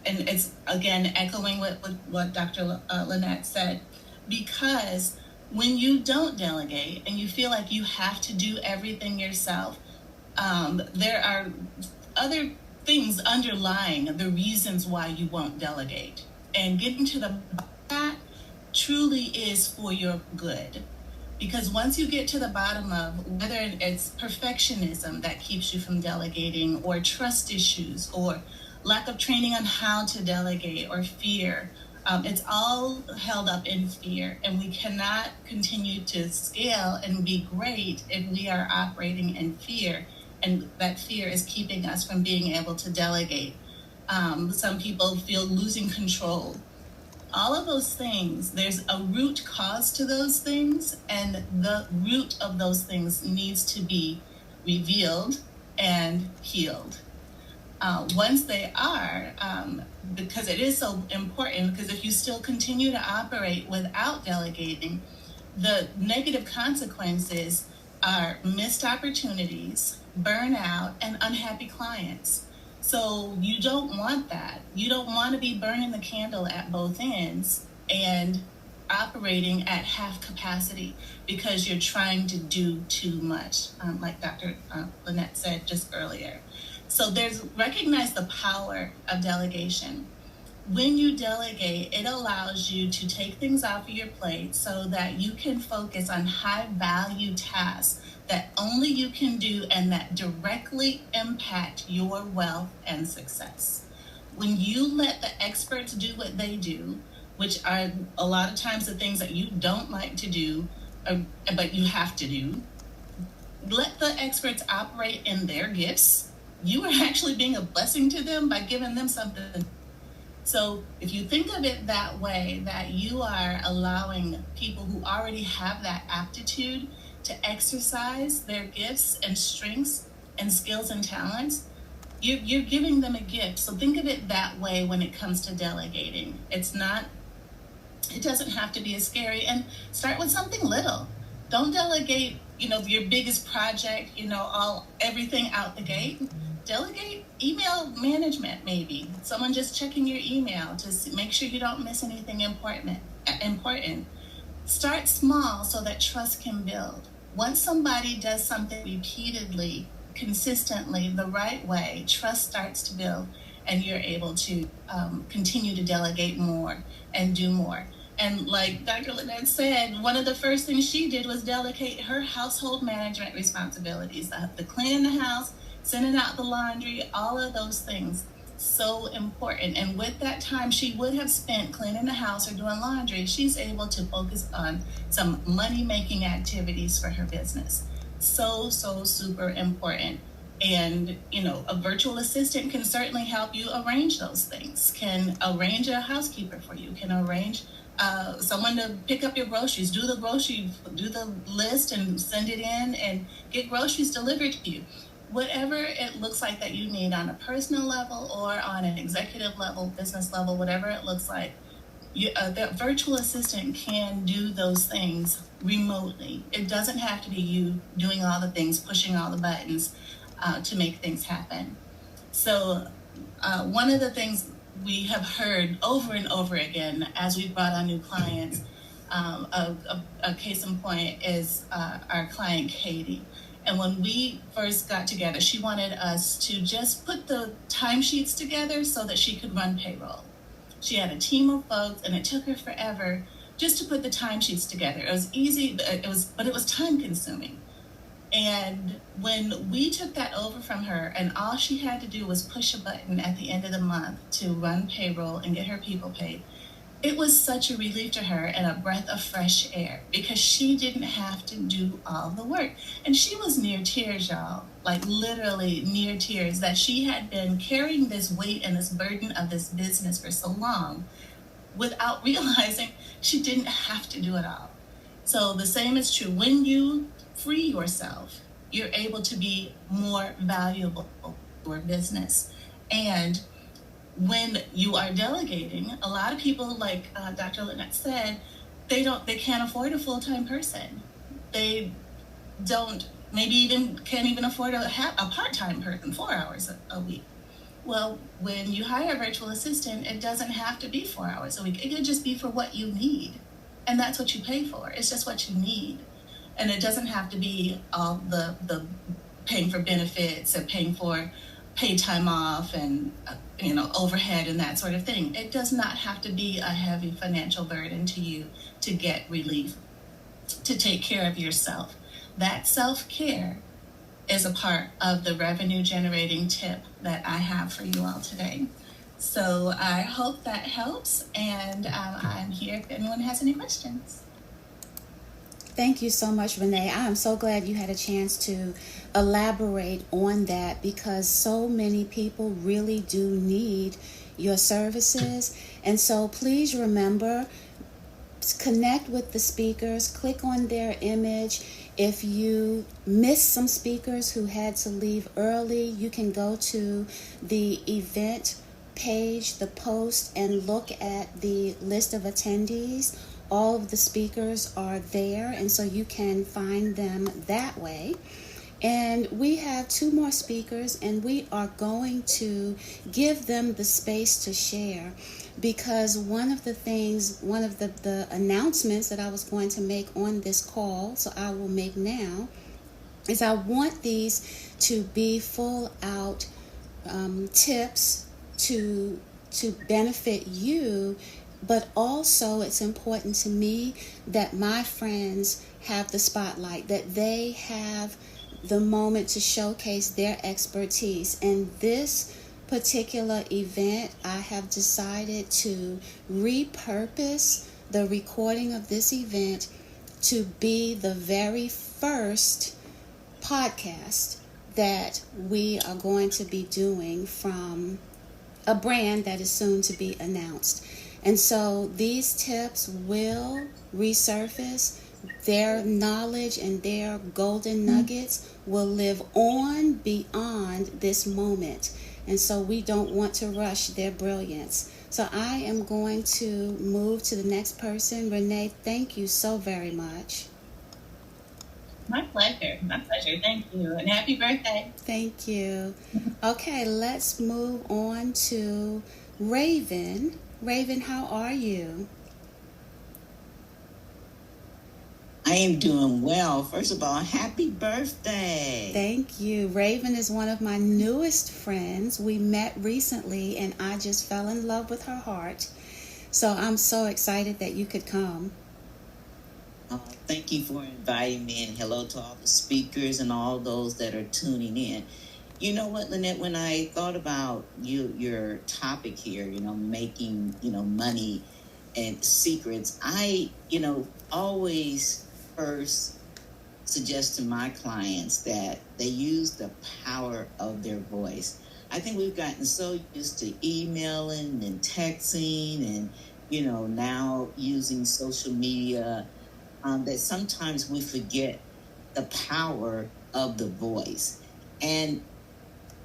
And it's, again, echoing what Dr. Linette said, because when you don't delegate and you feel like you have to do everything yourself, there are other things underlying the reasons why you won't delegate. And getting to the bottom of that truly is for your good. Because once you get to the bottom of whether it's perfectionism that keeps you from delegating, or trust issues, or lack of training on how to delegate, or fear, it's all held up in fear. And we cannot continue to scale and be great if we are operating in fear. And that fear is keeping us from being able to delegate. Some people feel losing control. All of those things, there's a root cause to those things, and the root of those things needs to be revealed and healed. Once they are, because it is so important, because if you still continue to operate without delegating, the negative consequences are missed opportunities, burnout, and unhappy clients. So you don't want that. You don't want to be burning the candle at both ends and operating at half capacity because you're trying to do too much, like Dr. Linette said just earlier. So recognize the power of delegation. When you delegate, it allows you to take things off of your plate so that you can focus on high value tasks that only you can do and that directly impact your wealth and success. When you let the experts do what they do, which are a lot of times the things that you don't like to do, but you have to do, let the experts operate in their gifts. You are actually being a blessing to them by giving them something. So if you think of it that way, that you are allowing people who already have that aptitude to exercise their gifts and strengths and skills and talents, you're giving them a gift. So think of it that way when it comes to delegating. It doesn't have to be as scary, and start with something little. Don't delegate, your biggest project, everything out the gate. Delegate email management, maybe. Someone just checking your email to make sure you don't miss anything important. Start small so that trust can build. Once somebody does something repeatedly, consistently, the right way, trust starts to build, and you're able to continue to delegate more and do more. And like Dr. Linette said, one of the first things she did was delegate her household management responsibilities, the cleaning the house, sending out the laundry, all of those things. So important. And with that time she would have spent cleaning the house or doing laundry, she's able to focus on some money-making activities for her business. So super important. And, a virtual assistant can certainly help you arrange those things, can arrange a housekeeper for you, can arrange someone to pick up your groceries, do the list and send it in and get groceries delivered to you. Whatever it looks like that you need on a personal level or on an executive level, business level, whatever it looks like, the virtual assistant can do those things remotely. It doesn't have to be you doing all the things, pushing all the buttons to make things happen. So one of the things we have heard over and over again as we brought on new clients, a case in point is our client Katie. And when we first got together, she wanted us to just put the timesheets together so that she could run payroll. She had a team of folks, and it took her forever just to put the timesheets together. It was easy, but it was time consuming. And when we took that over from her, and all she had to do was push a button at the end of the month to run payroll and get her people paid, it was such a relief to her and a breath of fresh air because she didn't have to do all the work. And she was near tears, y'all, like literally near tears, that she had been carrying this weight and this burden of this business for so long without realizing she didn't have to do it all. So the same is true. When you free yourself, you're able to be more valuable for business. And when you are delegating, a lot of people, like Dr. Linette said, they can't afford a full-time person. They don't, can't even afford a part-time person, 4 hours a week. Well, when you hire a virtual assistant, it doesn't have to be 4 hours a week. It could just be for what you need. And that's what you pay for. It's just what you need. And it doesn't have to be all the paying for benefits and paying for paid time off and overhead and that sort of thing. It does not have to be a heavy financial burden to you to get relief, to take care of yourself. That self-care is a part of the revenue generating tip that I have for you all today. So I hope that helps, and I'm here if anyone has any questions. Thank you so much, Renee. I am so glad you had a chance to elaborate on that, because so many people really do need your services. And so please remember, connect with the speakers, click on their image. If you missed some speakers who had to leave early, you can go to the event page, the post, and look at the list of attendees. All of the speakers are there, and so you can find them that way. And we have 2 more speakers, and we are going to give them the space to share, because one of the announcements that I was going to make on this call, so I will make now, is I want these to be full out tips to benefit you. But also it's important to me that my friends have the spotlight, that they have the moment to showcase their expertise. And this particular event, I have decided to repurpose the recording of this event to be the very first podcast that we are going to be doing from a brand that is soon to be announced. And so these tips will resurface. Their knowledge and their golden nuggets will live on beyond this moment. And so we don't want to rush their brilliance. So I am going to move to the next person. Renee, thank you so very much. My pleasure. Thank you. And happy birthday. Thank you. Okay, let's move on to Raven. Raven, how are you? I am doing well. First of all, happy birthday. Thank you. Raven is one of my newest friends. We met recently, and I just fell in love with her heart. So I'm so excited that you could come. Thank you for inviting me, and hello to all the speakers and all those that are tuning in. You know what, Linette, when I thought about your topic here, making, money and secrets, I, always first suggest to my clients that they use the power of their voice. I think we've gotten so used to emailing and texting and, now using social media that sometimes we forget the power of the voice. And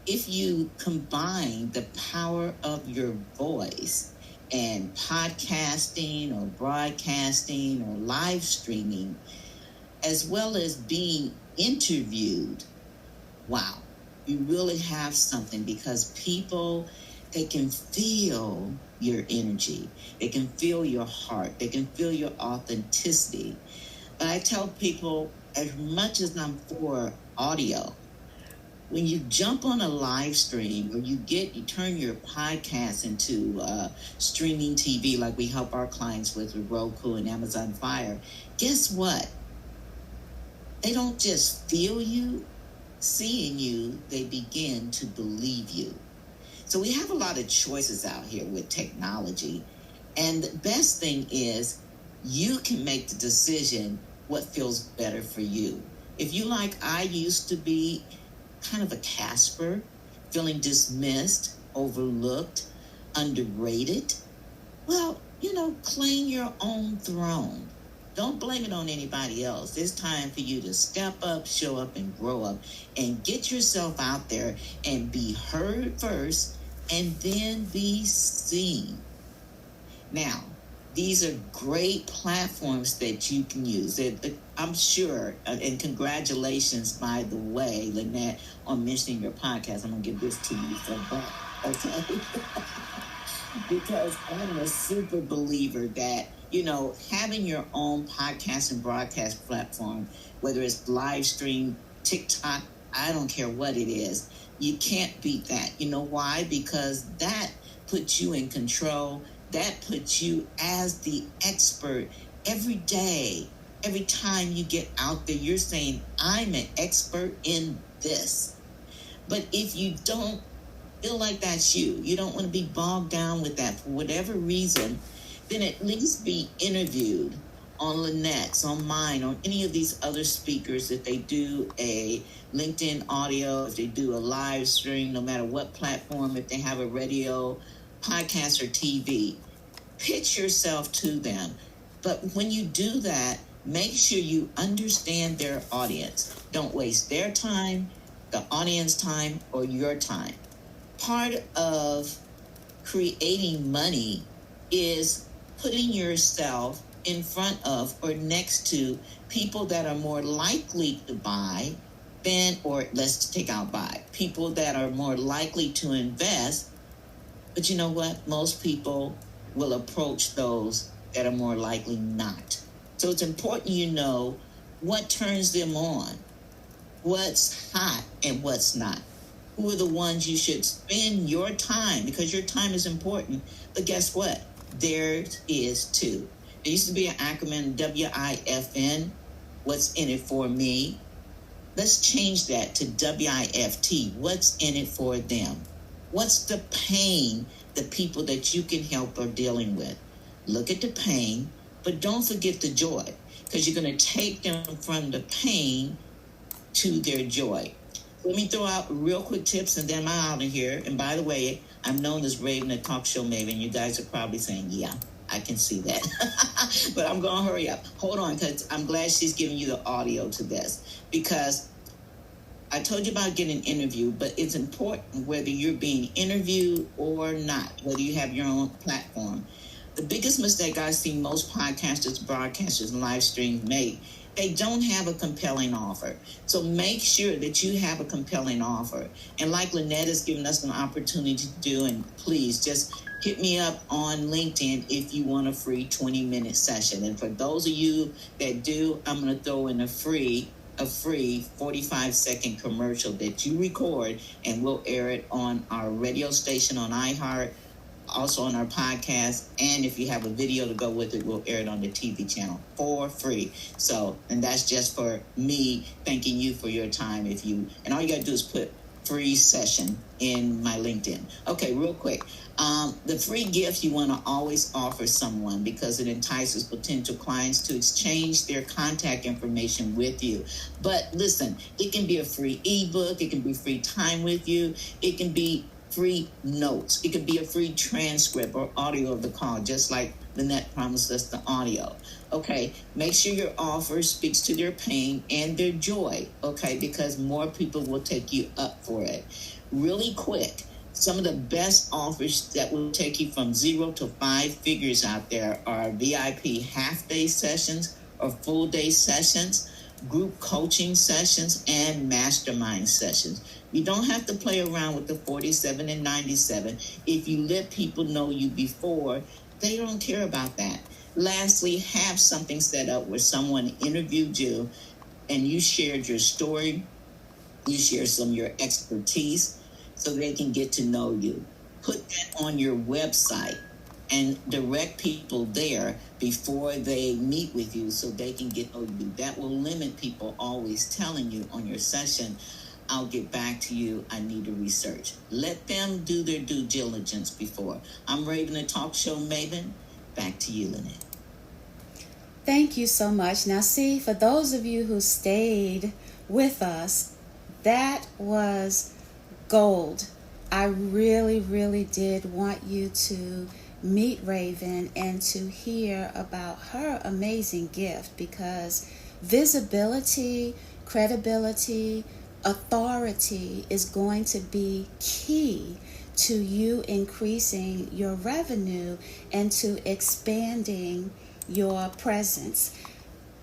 if you combine the power of your voice and podcasting or broadcasting or live streaming, as well as being interviewed, wow, you really have something, because people, they can feel your energy. They can feel your heart. They can feel your authenticity. But I tell people, as much as I'm for audio, when you jump on a live stream or you turn your podcast into streaming TV, like we help our clients with Roku and Amazon Fire, guess what? They don't just feel you, seeing you, they begin to believe you. So we have a lot of choices out here with technology. And the best thing is you can make the decision what feels better for you. If you like, I used to be kind of a Casper, feeling dismissed, overlooked, underrated, well, claim your own throne. Don't blame it on anybody else. It's time for you to step up, show up, and grow up, and get yourself out there and be heard first and then be seen. Now, these are great platforms that you can use. I'm sure, and congratulations, by the way, Linette, on mentioning your podcast. I'm going to give this to you for that, okay? Because I'm a super believer that, having your own podcast and broadcast platform, whether it's live stream, TikTok, I don't care what it is, you can't beat that. You know why? Because that puts you in control. That puts you as the expert every day. Every time you get out there, you're saying, I'm an expert in this. But if you don't feel like that's you don't want to be bogged down with that for whatever reason, then at least be interviewed on Linette's, on mine, on any of these other speakers. If they do a LinkedIn audio, if they do a live stream, no matter what platform, if they have a radio, podcast, or TV, pitch yourself to them. But when you do that, make sure you understand their audience. Don't waste their time, the audience time, or your time. Part of creating money is putting yourself in front of or next to people that are more likely to buy than, or let's take out buy, people that are more likely to invest. But you know what? Most people will approach those that are more likely not. So it's important you know what turns them on, what's hot and what's not. Who are the ones you should spend your time, because your time is important. But guess what? Theirs is too. There used to be an acronym, WIFN, what's in it for me. Let's change that to WIFT, what's in it for them. What's the pain the people that you can help are dealing with? Look at the pain, but don't forget the joy, because you're going to take them from the pain to their joy. Let me throw out real quick tips and then I'm out of here. And by the way, I'm known as Raven, a talk show maven. You guys are probably saying, yeah, I can see that. But I'm going to hurry up. Hold on, because I'm glad she's giving you the audio to this. Because I told you about getting an interview, but it's important whether you're being interviewed or not, whether you have your own platform. The biggest mistake I see most podcasters, broadcasters, and live streams make, they don't have a compelling offer. So make sure that you have a compelling offer. And like Linette has given us an opportunity to do, and please just hit me up on LinkedIn if you want a free 20-minute session. And for those of you that do, I'm going to throw in a free 45-second commercial that you record, and we'll air it on our radio station on iHeart, also on our podcast, and if you have a video to go with it, we'll air it on the TV channel for free. So, and that's just for me thanking you for your time. And all you gotta do is put free session in my LinkedIn. Okay, real quick. The free gift you want to always offer someone, because it entices potential clients to exchange their contact information with you. But listen, it can be a free ebook, it can be free time with you, it can be free notes, it could be a free transcript or audio of the call, just like Linette promised us the audio. Okay, make sure your offer speaks to their pain and their joy, okay, because more people will take you up for it. Really quick, some of the best offers that will take you from 0 to 5 figures out there are VIP half-day sessions or full-day sessions, group coaching sessions, and mastermind sessions. You don't have to play around with the 47 and 97. If you let people know you before, they don't care about that. Lastly, have something set up where someone interviewed you and you shared your story, you share some of your expertise so they can get to know you. Put that on your website and direct people there before they meet with you so they can get to know you. That will limit people always telling you on your session, I'll get back to you, I need to research. Let them do their due diligence before. I'm Raven, a talk show maven. back to you, Linette. Thank you so much. Now, see, for those of you who stayed with us, that was gold. I really, really did want you to meet Raven and to hear about her amazing gift, because visibility, credibility, authority is going to be key to you increasing your revenue and to expanding your presence.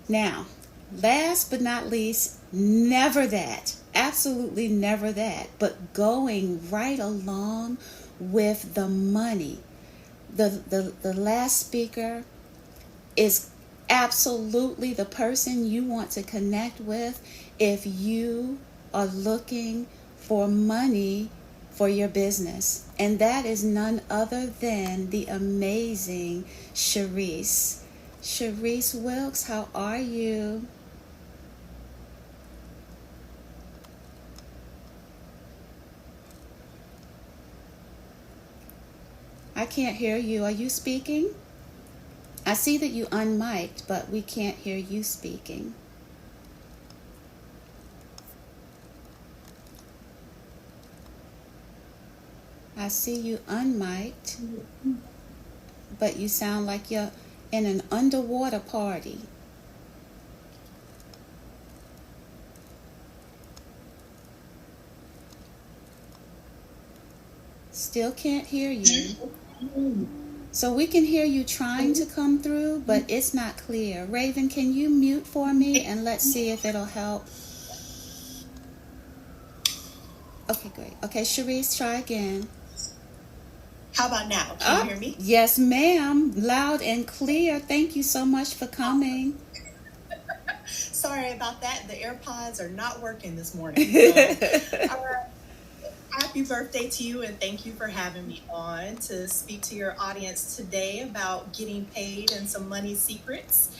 Now, last but not least, never that, absolutely never that, but going right along with the money. The last speaker is absolutely the person you want to connect with if you are looking for money for your business. And that is none other than the amazing Sharice. Sharice Wilkes, how are you? I can't hear you. Are you speaking? I see that you unmiked, but we can't hear you speaking. I see you unmiked, but you sound like you're in an underwater party. Still can't hear you. So we can hear you trying to come through, but it's not clear. Raven, can you mute for me and let's see if it'll help? Okay, great. Okay, Sharice, try again. How about now? Can you hear me? Yes, ma'am. Loud and clear. Thank you so much for coming. Sorry about that. The AirPods are not working this morning. So, happy birthday to you, and thank you for having me on to speak to your audience today about getting paid and some money secrets.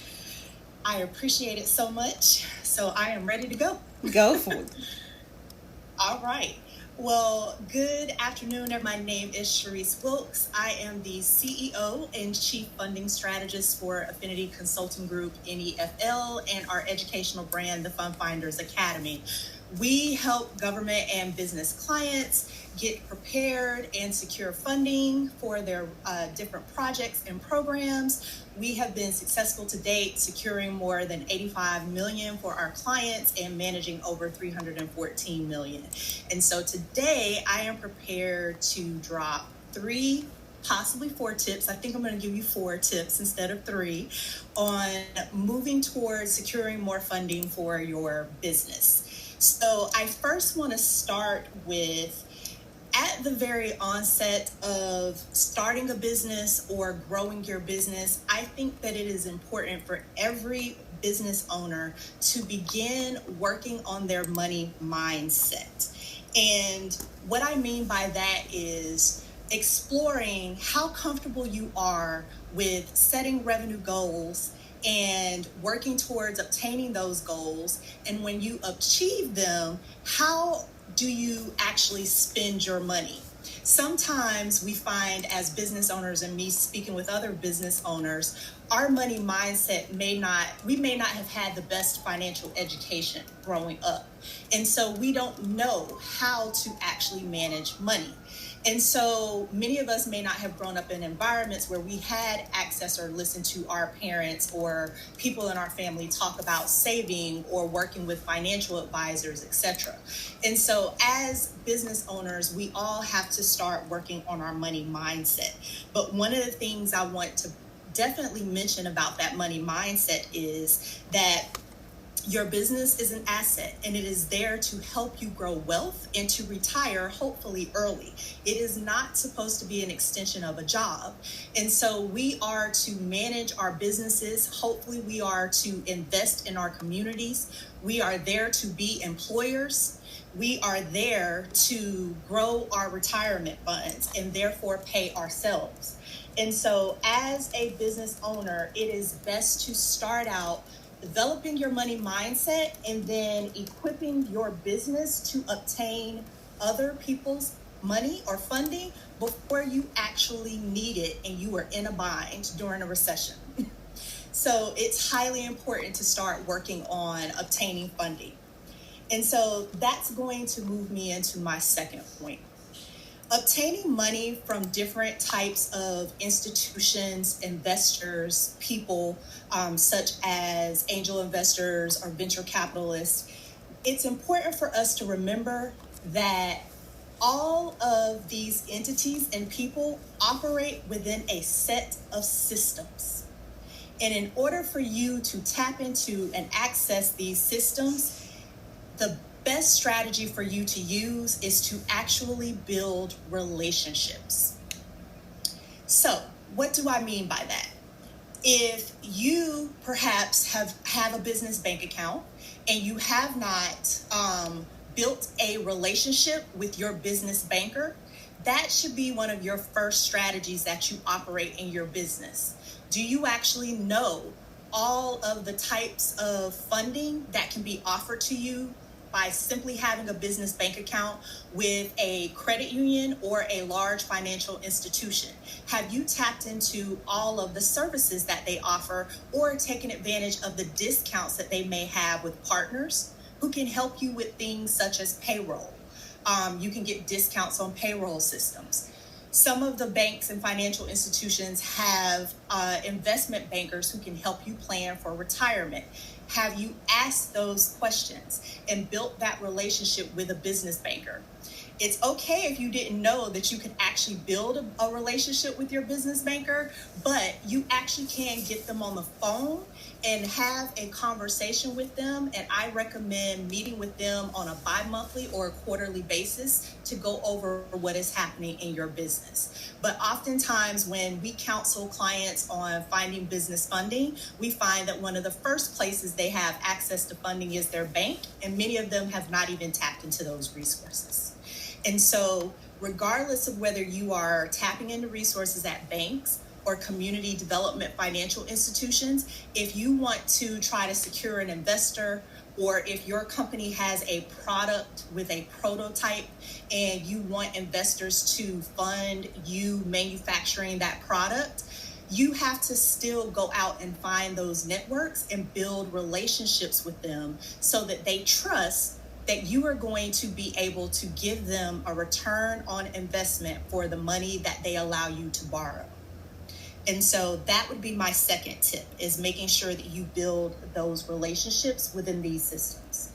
I appreciate it so much. So I am ready to go. Go for it. All right. Well, good afternoon. My name is Sharice Wilkes. I am the CEO and Chief Funding Strategist for Affinity Consulting Group, NEFL, and our educational brand, the Fund Finders Academy. We help government and business clients get prepared and secure funding for their different projects and programs. We have been successful to date, securing more than $85 million for our clients and managing over $314 million. And so today I am prepared to drop 3, possibly 4 tips. I think I'm going to give you 4 tips instead of 3 on moving towards securing more funding for your business. So I first want to start with, at the very onset of starting a business or growing your business, I think that it is important for every business owner to begin working on their money mindset. And what I mean by that is exploring how comfortable you are with setting revenue goals and working towards obtaining those goals. And when you achieve them, how do you actually spend your money? Sometimes we find, as business owners, and me speaking with other business owners, our money mindset we may not have had the best financial education growing up. And so we don't know how to actually manage money. And so many of us may not have grown up in environments where we had access or listened to our parents or people in our family talk about saving or working with financial advisors, etc. And so as business owners, we all have to start working on our money mindset. But one of the things I want to definitely mention about that money mindset is that your business is an asset, and it is there to help you grow wealth and to retire, hopefully early. It is not supposed to be an extension of a job. And so we are to manage our businesses. Hopefully we are to invest in our communities. We are there to be employers. We are there to grow our retirement funds and therefore pay ourselves. And so as a business owner, it is best to start out developing your money mindset and then equipping your business to obtain other people's money or funding before you actually need it and you are in a bind during a recession. So it's highly important to start working on obtaining funding. And so that's going to move me into my second point. Obtaining money from different types of institutions, investors, people, such as angel investors or venture capitalists, it's important for us to remember that all of these entities and people operate within a set of systems. And in order for you to tap into and access these systems, the best strategy for you to use is to actually build relationships. So, what do I mean by that? If you perhaps have a business bank account and you have not built a relationship with your business banker, that should be one of your first strategies that you operate in your business. Do you actually know all of the types of funding that can be offered to you by simply having a business bank account with a credit union or a large financial institution? Have you tapped into all of the services that they offer or taken advantage of the discounts that they may have with partners who can help you with things such as payroll? You can get discounts on payroll systems. Some of the banks and financial institutions have investment bankers who can help you plan for retirement. Have you asked those questions and built that relationship with a business banker? It's okay if you didn't know that you could actually build a relationship with your business banker, but you actually can get them on the phone and have a conversation with them. And I recommend meeting with them on a bi-monthly or a quarterly basis to go over what is happening in your business. But oftentimes when we counsel clients on finding business funding, we find that one of the first places they have access to funding is their bank, and many of them have not even tapped into those resources. And so regardless of whether you are tapping into resources at banks or community development financial institutions, if you want to try to secure an investor, or if your company has a product with a prototype and you want investors to fund you manufacturing that product, you have to still go out and find those networks and build relationships with them so that they trust that you are going to be able to give them a return on investment for the money that they allow you to borrow. And so that would be my second tip, is making sure that you build those relationships within these systems.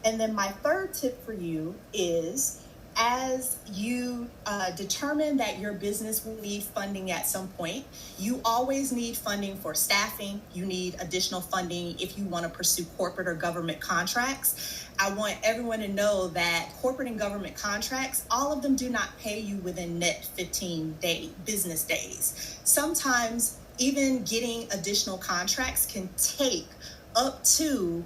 And then my third tip for you is, as you determine that your business will need funding at some point, you always need funding for staffing. You need additional funding if you want to pursue corporate or government contracts. I want everyone to know that corporate and government contracts, all of them do not pay you within net 15-day business days. Sometimes even getting additional contracts can take up to,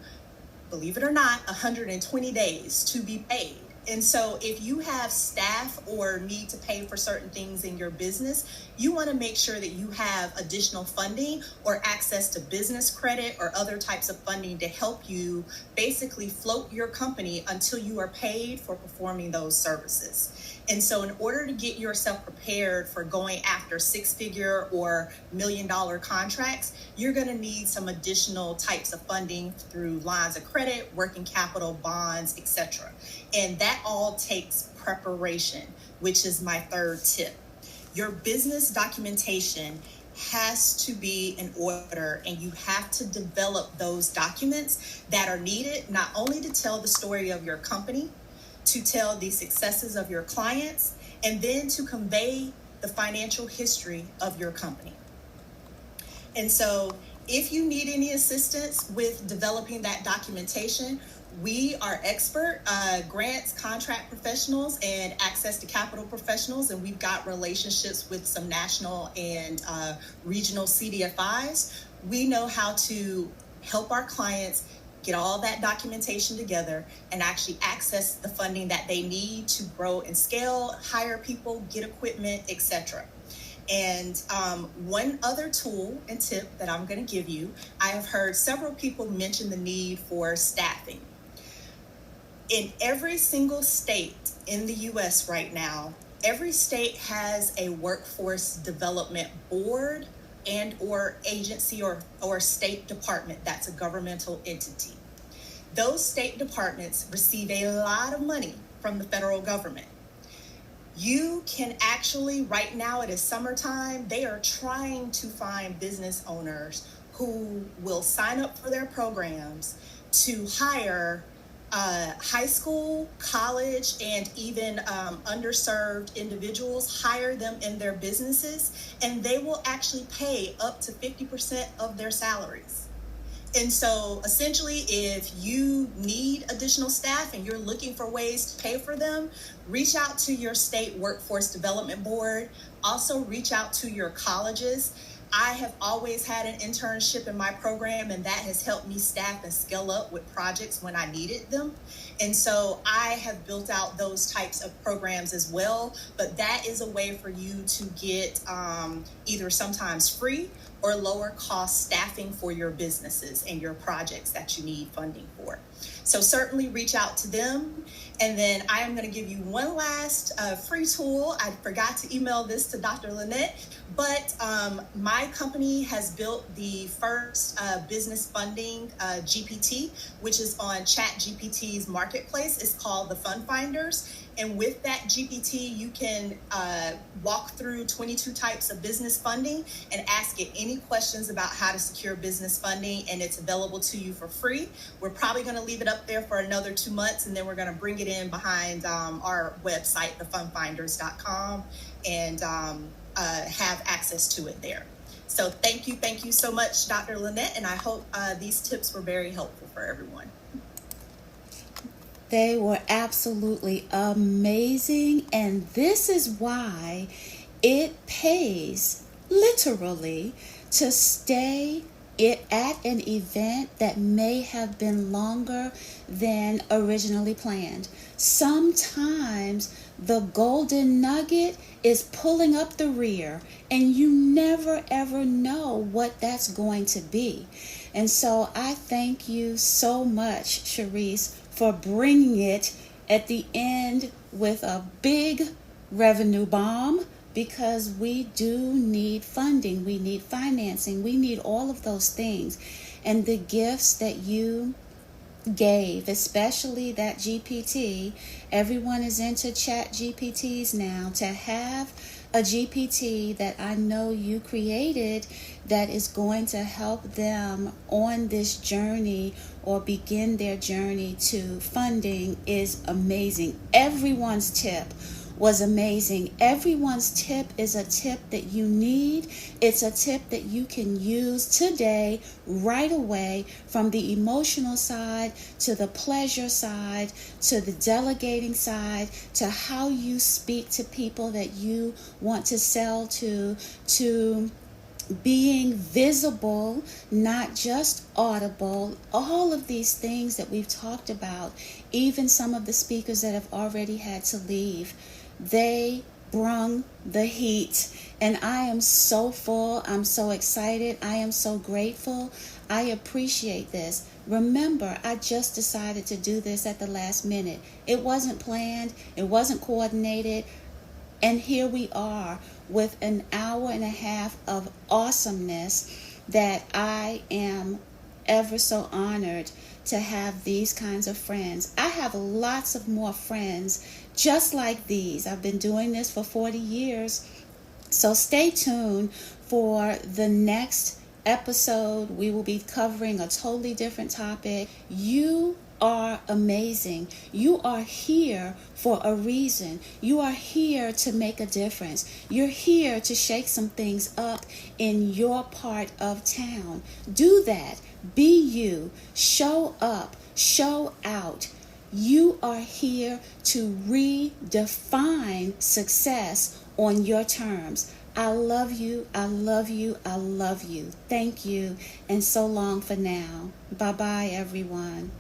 believe it or not, 120 days to be paid. And so if you have staff or need to pay for certain things in your business, you want to make sure that you have additional funding or access to business credit or other types of funding to help you basically float your company until you are paid for performing those services. And so in order to get yourself prepared for going after six-figure or million-dollar contracts, you're going to need some additional types of funding through lines of credit, working capital, bonds, etc. And that all takes preparation, which is my third tip. Your business documentation has to be in order, and you have to develop those documents that are needed not only to tell the story of your company, to tell the successes of your clients, and then to convey the financial history of your company. And so if you need any assistance with developing that documentation, we are expert grants, contract professionals, and access to capital professionals, and we've got relationships with some national and regional CDFIs. We know how to help our clients get all that documentation together and actually access the funding that they need to grow and scale, hire people, get equipment, etc. And one other tool and tip that I'm going to give you, I have heard several people mention the need for staffing. In every single state in the US right now, every state has a workforce development board and or agency or state department that's a governmental entity. Those state departments receive a lot of money from the federal government. You can actually, right now it is summertime, they are trying to find business owners who will sign up for their programs to hire high school, college, and even underserved individuals, hire them in their businesses, and they will actually pay up to 50% of their salaries. And so essentially, if you need additional staff and you're looking for ways to pay for them, reach out to your state workforce development board. Also reach out to your colleges. I have always had an internship in my program, and that has helped me staff and scale up with projects when I needed them. And so I have built out those types of programs as well. But that is a way for you to get either sometimes free or lower cost staffing for your businesses and your projects that you need funding for. So certainly reach out to them. And then I am going to give you one last free tool. I forgot to email this to Dr. Linette, but my company has built the first business funding GPT, which is on ChatGPT's marketplace. It's called the Fund Finders. And with that GPT, you can walk through 22 types of business funding and ask it any questions about how to secure business funding, and it's available to you for free. We're probably going to leave it up there for another 2 months, and then we're going to bring it in behind our website, thefundfinders.com, and have access to it there. So thank you so much, Dr. Linette, and I hope these tips were very helpful for everyone. They were absolutely amazing, and this is why it pays, literally, to stay at an event that may have been longer than originally planned. Sometimes the golden nugget is pulling up the rear, and you never ever know what that's going to be. And so I thank you so much, Sharice, for bringing it at the end with a big revenue bomb, because we do need funding, we need financing, we need all of those things. And the gifts that you gave, especially that GPT, everyone is into chat GPTs now. To have a GPT that I know you created that is going to help them on this journey or begin their journey to funding is amazing. Everyone's tip was amazing. Everyone's tip is a tip that you need. It's a tip that you can use today, right away, from the emotional side to the pleasure side to the delegating side to how you speak to people that you want to sell to being visible, not just audible. All of these things that we've talked about, even some of the speakers that have already had to leave, they brung the heat. And I am so full. I'm so excited. I am so grateful. I appreciate this. Remember, I just decided to do this at the last minute. It wasn't planned. It wasn't coordinated. And here we are with an hour and a half of awesomeness that I am ever so honored to have these kinds of friends. I have lots of more friends just like these. I've been doing this for 40 years. So stay tuned for the next episode. We will be covering a totally different topic. You are amazing. You are here for a reason. You are here to make a difference. You're here to shake some things up in your part of town. Do that. Be you. Show up. Show out. You are here to redefine success on your terms. I love you. I love you. I love you. Thank you. And so long for now. Bye-bye, everyone.